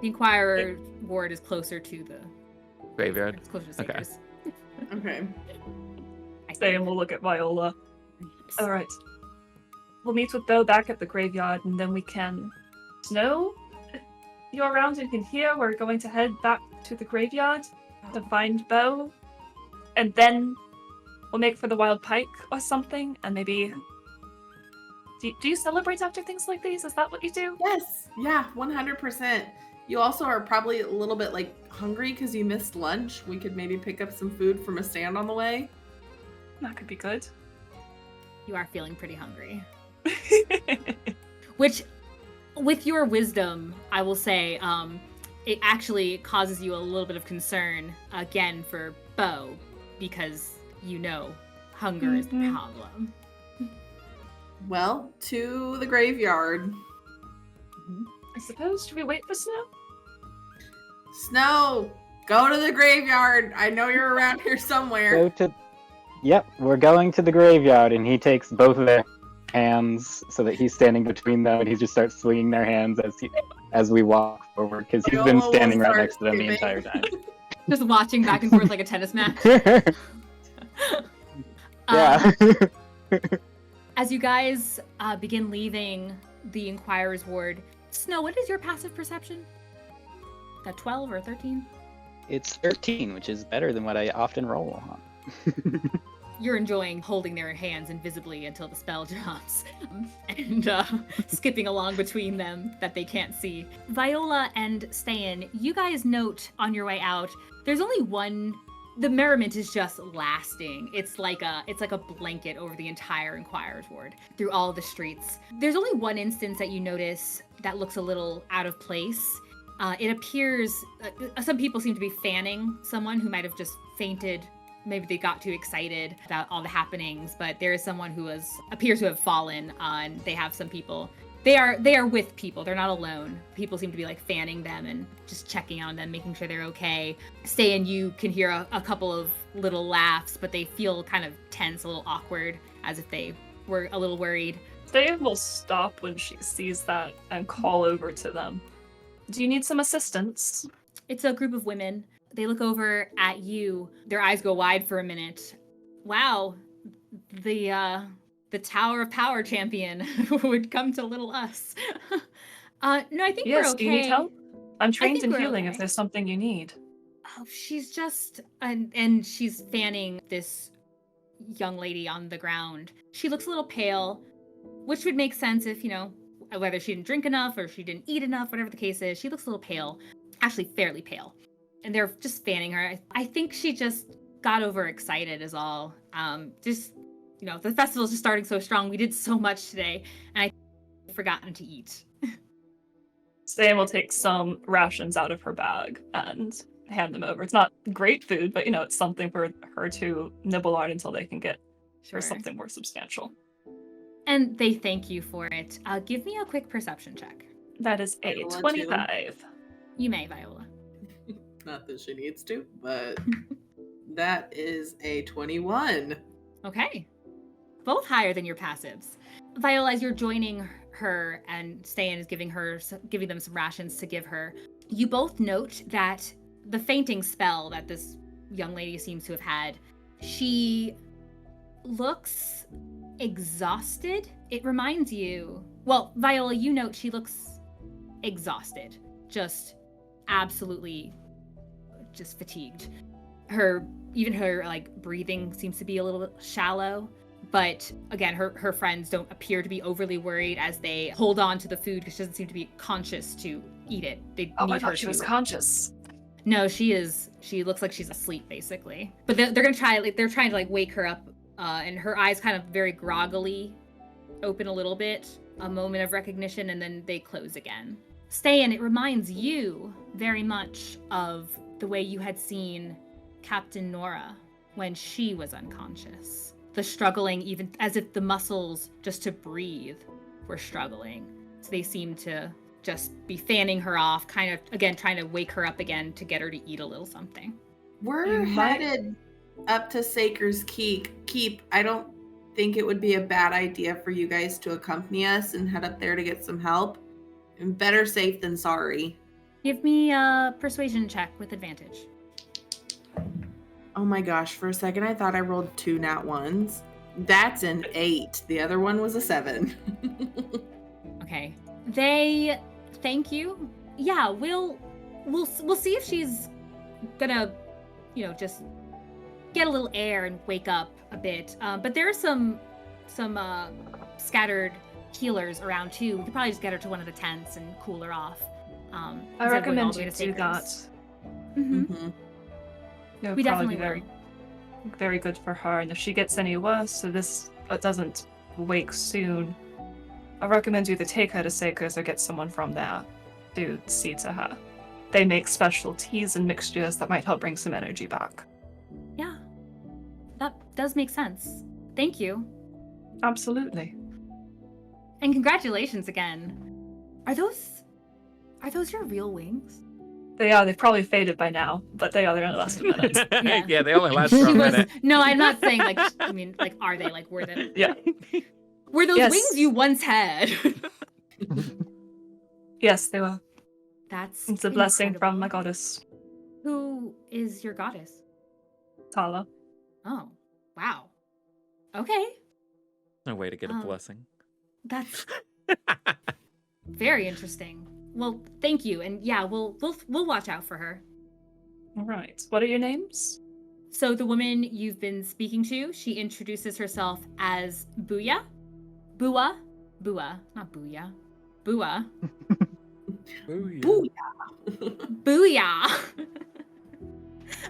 Speaker 5: Inquirer ward is closer to the
Speaker 1: Graveyard.
Speaker 5: It's closer to
Speaker 1: Okay.
Speaker 5: Sager's.
Speaker 4: Okay.
Speaker 3: Ste'yn will look at Viola. Alright. We'll meet with Beau back at the graveyard, and then we can... Snow? You're around and can hear. We're going to head back to the graveyard to find Beau. And then we'll make for the Wild Pike or something, and maybe... Do you celebrate after things like these? Is that what you do?
Speaker 4: Yes. Yeah, 100%. You also are probably a little bit hungry because you missed lunch. We could maybe pick up some food from a stand on the way.
Speaker 3: That could be good.
Speaker 5: You are feeling pretty hungry. Which, with your wisdom, I will say, it actually causes you a little bit of concern, again, for Beau, because you know hunger is the problem.
Speaker 4: Well, to the graveyard.
Speaker 3: I suppose, should we wait for Snow?
Speaker 4: Snow, go to the graveyard. I know you're around here somewhere.
Speaker 2: Yep, we're going to the graveyard, and he takes both of their hands so that he's standing between them, and he just starts swinging their hands as we walk forward, because he's been
Speaker 4: Viola
Speaker 2: standing
Speaker 4: will
Speaker 2: right
Speaker 4: start
Speaker 2: next to them the
Speaker 4: skipping.
Speaker 2: entire time.
Speaker 5: Just watching back and forth like a tennis match.
Speaker 2: Yeah.
Speaker 5: As you guys begin leaving the Inquirer's Ward, Snow, what is your passive perception? That 12 or 13?
Speaker 2: It's 13, which is better than what I often roll on.
Speaker 5: You're enjoying holding their hands invisibly until the spell drops and skipping along between them that they can't see. Viola and Ste'yn, you guys note on your way out, there's only one. The merriment is just lasting. It's like a blanket over the entire Inquirer's Ward through all the streets. There's only one instance that you notice that looks a little out of place. It appears some people seem to be fanning someone who might have just fainted. Maybe they got too excited about all the happenings, but there is someone who appears to have fallen. And they have some people. They are with people. They're not alone. People seem to be like fanning them and just checking on them, making sure they're okay. Ste'yn, you can hear a couple of little laughs, but they feel kind of tense, a little awkward, as if they were a little worried.
Speaker 3: Ste'yn will stop when she sees that and call over to them. Do you need some assistance?
Speaker 5: It's a group of women. They look over at you. Their eyes go wide for a minute. Wow, the Tower of Power champion would come to little us. No, I think we're okay.
Speaker 3: Do you need help? I'm trained in
Speaker 5: we're
Speaker 3: healing
Speaker 5: okay.
Speaker 3: if there's something you need.
Speaker 5: Oh, she's just and she's fanning this young lady on the ground. She looks a little pale, which would make sense if, whether she didn't drink enough or she didn't eat enough, whatever the case is. She looks a little pale, actually fairly pale. And they're just fanning her. I think she just got overexcited is all. The festival's just starting so strong. We did so much today, and I'd forgotten to eat.
Speaker 3: Ste'yn will take some rations out of her bag and hand them over. It's not great food, but it's something for her to nibble on until they can get
Speaker 5: Sure.
Speaker 3: something more substantial.
Speaker 5: And they thank you for it. Give me a quick perception check.
Speaker 3: That is a
Speaker 4: Viola,
Speaker 3: 25.
Speaker 5: You may, Viola.
Speaker 4: Not that she needs to, but that is a 21.
Speaker 5: Okay. Both higher than your passives. Viola, as you're joining her and Ste'yn is giving them some rations to give her, you both note that the fainting spell that this young lady seems to have had, she looks exhausted. It reminds you, well, Viola, you note she looks exhausted, just absolutely just fatigued. Her breathing seems to be a little shallow. But again, her friends don't appear to be overly worried as they hold on to the food because she doesn't seem to be conscious to eat it. They
Speaker 3: Oh,
Speaker 5: need
Speaker 3: I
Speaker 5: her
Speaker 3: thought she was conscious.
Speaker 5: No, she is. She looks like she's asleep, basically. But they're gonna try. They're trying to wake her up, and her eyes kind of very groggily open a little bit. A moment of recognition, and then they close again. Ste'yn, it reminds you very much of the way you had seen Captain Nora when she was unconscious. The struggling, even as if the muscles just to breathe were struggling. So they seem to just be fanning her off, kind of, again, trying to wake her up again to get her to eat a little something.
Speaker 4: We're headed up to Saker's Keep. I don't think it would be a bad idea for you guys to accompany us and head up there to get some help. And better safe than sorry.
Speaker 5: Give me a persuasion check with advantage.
Speaker 4: Oh my gosh, for a second I thought I rolled 2 nat 1s. That's an 8. The other one was a 7.
Speaker 5: Okay. They thank you. Yeah, we'll see if she's gonna, just get a little air and wake up a bit. But there are some scattered healers around too. We could probably just get her to one of the tents and cool her off.
Speaker 3: I recommend you do that.
Speaker 5: Mm-hmm.
Speaker 3: It would
Speaker 5: We
Speaker 3: probably
Speaker 5: definitely
Speaker 3: be very good for her. And if she gets any worse, so this doesn't wake soon, I recommend you to take her to Saker's or get someone from there to see to her. They make special teas and mixtures that might help bring some energy back.
Speaker 5: Yeah, that does make sense. Thank you.
Speaker 3: Absolutely.
Speaker 5: And congratulations again. Are those your real wings?
Speaker 3: They are. They've probably faded by now, but they are. They're gonna last a minute.
Speaker 5: Yeah.
Speaker 1: They only last for a minute.
Speaker 5: No, I'm not saying like. I mean, like, are they like? Were they?
Speaker 3: Yeah.
Speaker 5: Were those
Speaker 3: Yes.
Speaker 5: wings you once had?
Speaker 3: Yes, they were.
Speaker 5: That's.
Speaker 3: It's a blessing from my
Speaker 5: incredible.
Speaker 3: goddess,
Speaker 5: Who is your goddess?
Speaker 3: Tala.
Speaker 5: Oh, wow. Okay,
Speaker 1: No way to get a
Speaker 5: Um,
Speaker 1: blessing.
Speaker 5: that's very interesting. Well, thank you, and yeah, we'll watch out for her.
Speaker 3: All right. What are your names?
Speaker 5: So the woman you've been speaking to, she introduces herself as Booya. Bua, not Booya. Bua.
Speaker 1: Ooh,
Speaker 5: Booyah.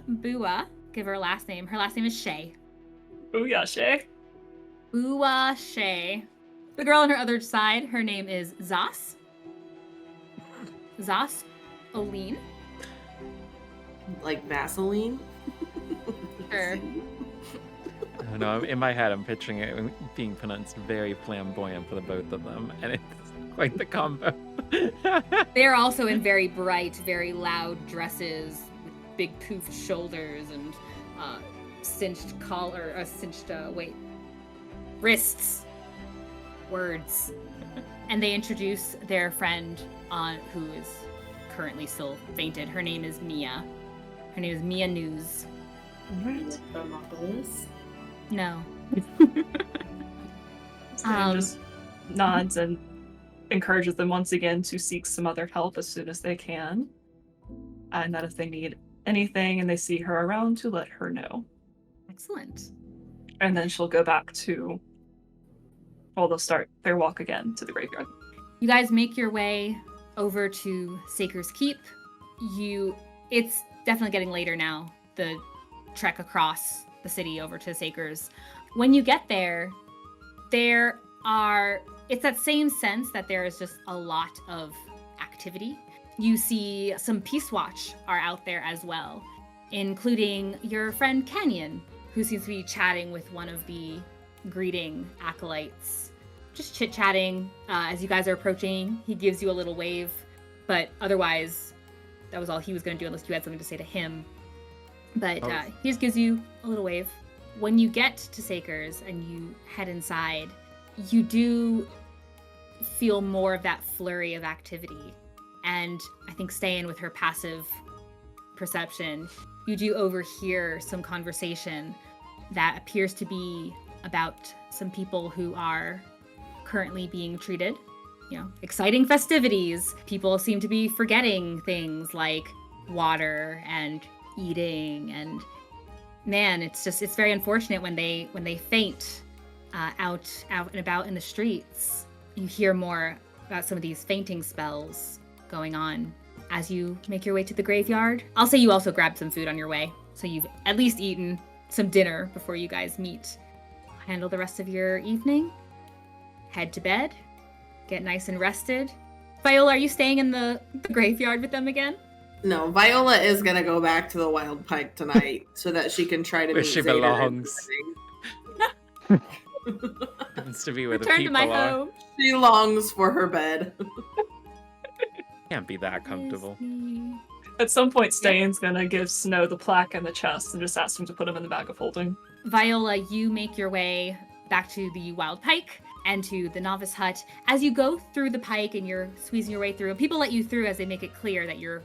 Speaker 5: Bua. Give her a last name. Her last name is Shay.
Speaker 3: Booyah, Shay.
Speaker 5: Bua Shay. The girl on her other side, her name is Zas. Zas Oline.
Speaker 4: Like Vaseline?
Speaker 5: Sure.
Speaker 1: I don't know. In my head, I'm picturing it being pronounced very flamboyant for the both of them, and it's quite the combo.
Speaker 5: They're also in very bright, very loud dresses with big poofed shoulders and cinched collar, wrists. Words. And they introduce their friend who is currently still fainted. Her name is Mia. Her name is Mia News. No.
Speaker 3: So just nods and encourages them once again to seek some other help as soon as they can. And that if they need anything and they see her around, to let her know.
Speaker 5: Excellent.
Speaker 3: And then she'll go back to, well, they'll start their walk again to the graveyard.
Speaker 5: You guys make your way over to Saker's Keep. It's definitely getting later now, the trek across the city over to Saker's. When you get there, it's that same sense that there is just a lot of activity. You see some Peace Watch are out there as well, including your friend Canyon, who seems to be chatting with one of the greeting acolytes. Just chit-chatting as you guys are approaching. He gives you a little wave, but otherwise, that was all he was going to do unless you had something to say to him. But he just gives you a little wave. When you get to Saker's and you head inside, you do feel more of that flurry of activity. And I think Ste'yn, with her passive perception, you do overhear some conversation that appears to be about some people who are currently being treated. Exciting festivities. People seem to be forgetting things like water and eating, and man, it's very unfortunate when they faint out and about in the streets. You hear more about some of these fainting spells going on as you make your way to the graveyard. I'll say you also grabbed some food on your way, so you've at least eaten some dinner before you guys meet. Handle the rest of your evening, head to bed, get nice and rested. Viola, are you staying in the graveyard with them again?
Speaker 4: No, Viola is gonna go back to the Wild Pike tonight so that she can try to
Speaker 1: Where
Speaker 4: meet
Speaker 1: she
Speaker 4: Zeta
Speaker 1: belongs.
Speaker 4: and
Speaker 1: Happens to be where the
Speaker 5: Return to
Speaker 1: people
Speaker 5: my
Speaker 1: are.
Speaker 5: home.
Speaker 4: she longs for her bed.
Speaker 1: Can't be that comfortable.
Speaker 3: At some point, Ste'yn's gonna give Snow the plaque and the chest and just ask him to put him in the bag of holding.
Speaker 5: Viola, you make your way back to the Wild Pike and to the Novice Hut. As you go through the pike and you're squeezing your way through, people let you through as they make it clear that you're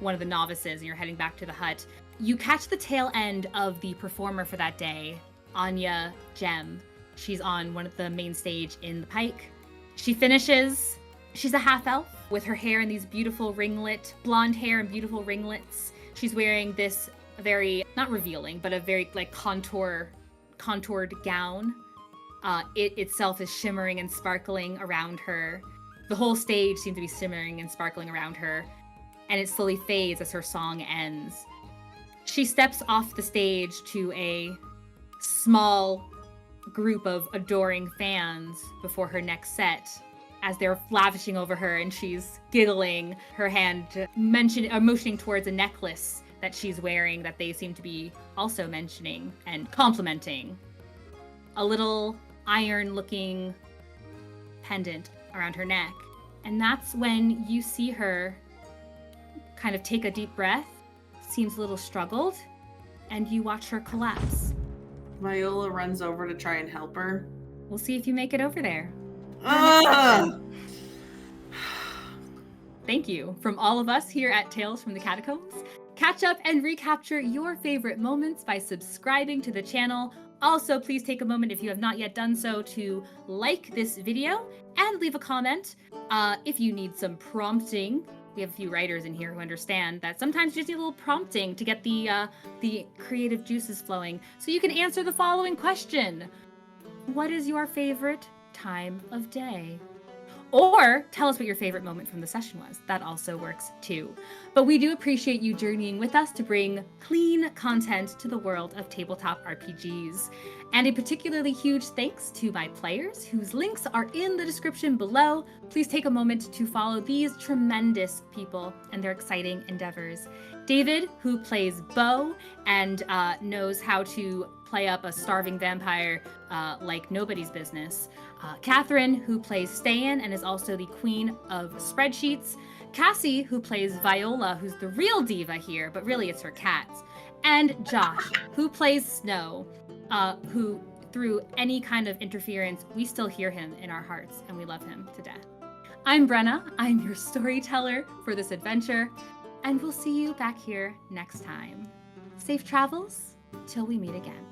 Speaker 5: one of the novices and you're heading back to the hut. You catch the tail end of the performer for that day, Anya Gem. She's on one of the main stage in the pike. She finishes. She's a half-elf with her hair in these beautiful blonde hair and beautiful ringlets. She's wearing this very, not revealing, but a very contoured gown. It itself is shimmering and sparkling around her. The whole stage seems to be shimmering and sparkling around her, and it slowly fades as her song ends. She steps off the stage to a small group of adoring fans before her next set, as they're lavishing over her, and she's giggling, her hand motioning towards a necklace that she's wearing that they seem to be also mentioning and complimenting. A little iron-looking pendant around her neck. And that's when you see her kind of take a deep breath, seems a little struggled, and you watch her collapse.
Speaker 4: Viola runs over to try and help her.
Speaker 5: We'll see if you make it over there. Thank you from all of us here at Tales from the Catacombs. Catch up and recapture your favorite moments by subscribing to the channel. Also, please take a moment, if you have not yet done so, to like this video and leave a comment. If you need some prompting, we have a few writers in here who understand that sometimes you just need a little prompting to get the creative juices flowing. So you can answer the following question. What is your favorite time of day? Or tell us what your favorite moment from the session was. That also works too. But we do appreciate you journeying with us to bring clean content to the world of tabletop RPGs. And a particularly huge thanks to my players, whose links are in the description below. Please take a moment to follow these tremendous people and their exciting endeavors. David, who plays Beau and knows how to play up a starving vampire like nobody's business. Catherine, who plays Ste'yn and is also the queen of spreadsheets. Kassie, who plays Viola, who's the real diva here, but really it's her cats. And Josh, who plays Snow, who through any kind of interference, we still hear him in our hearts and we love him to death. I'm Brenna, I'm your storyteller for this adventure, and we'll see you back here next time. Safe travels till we meet again.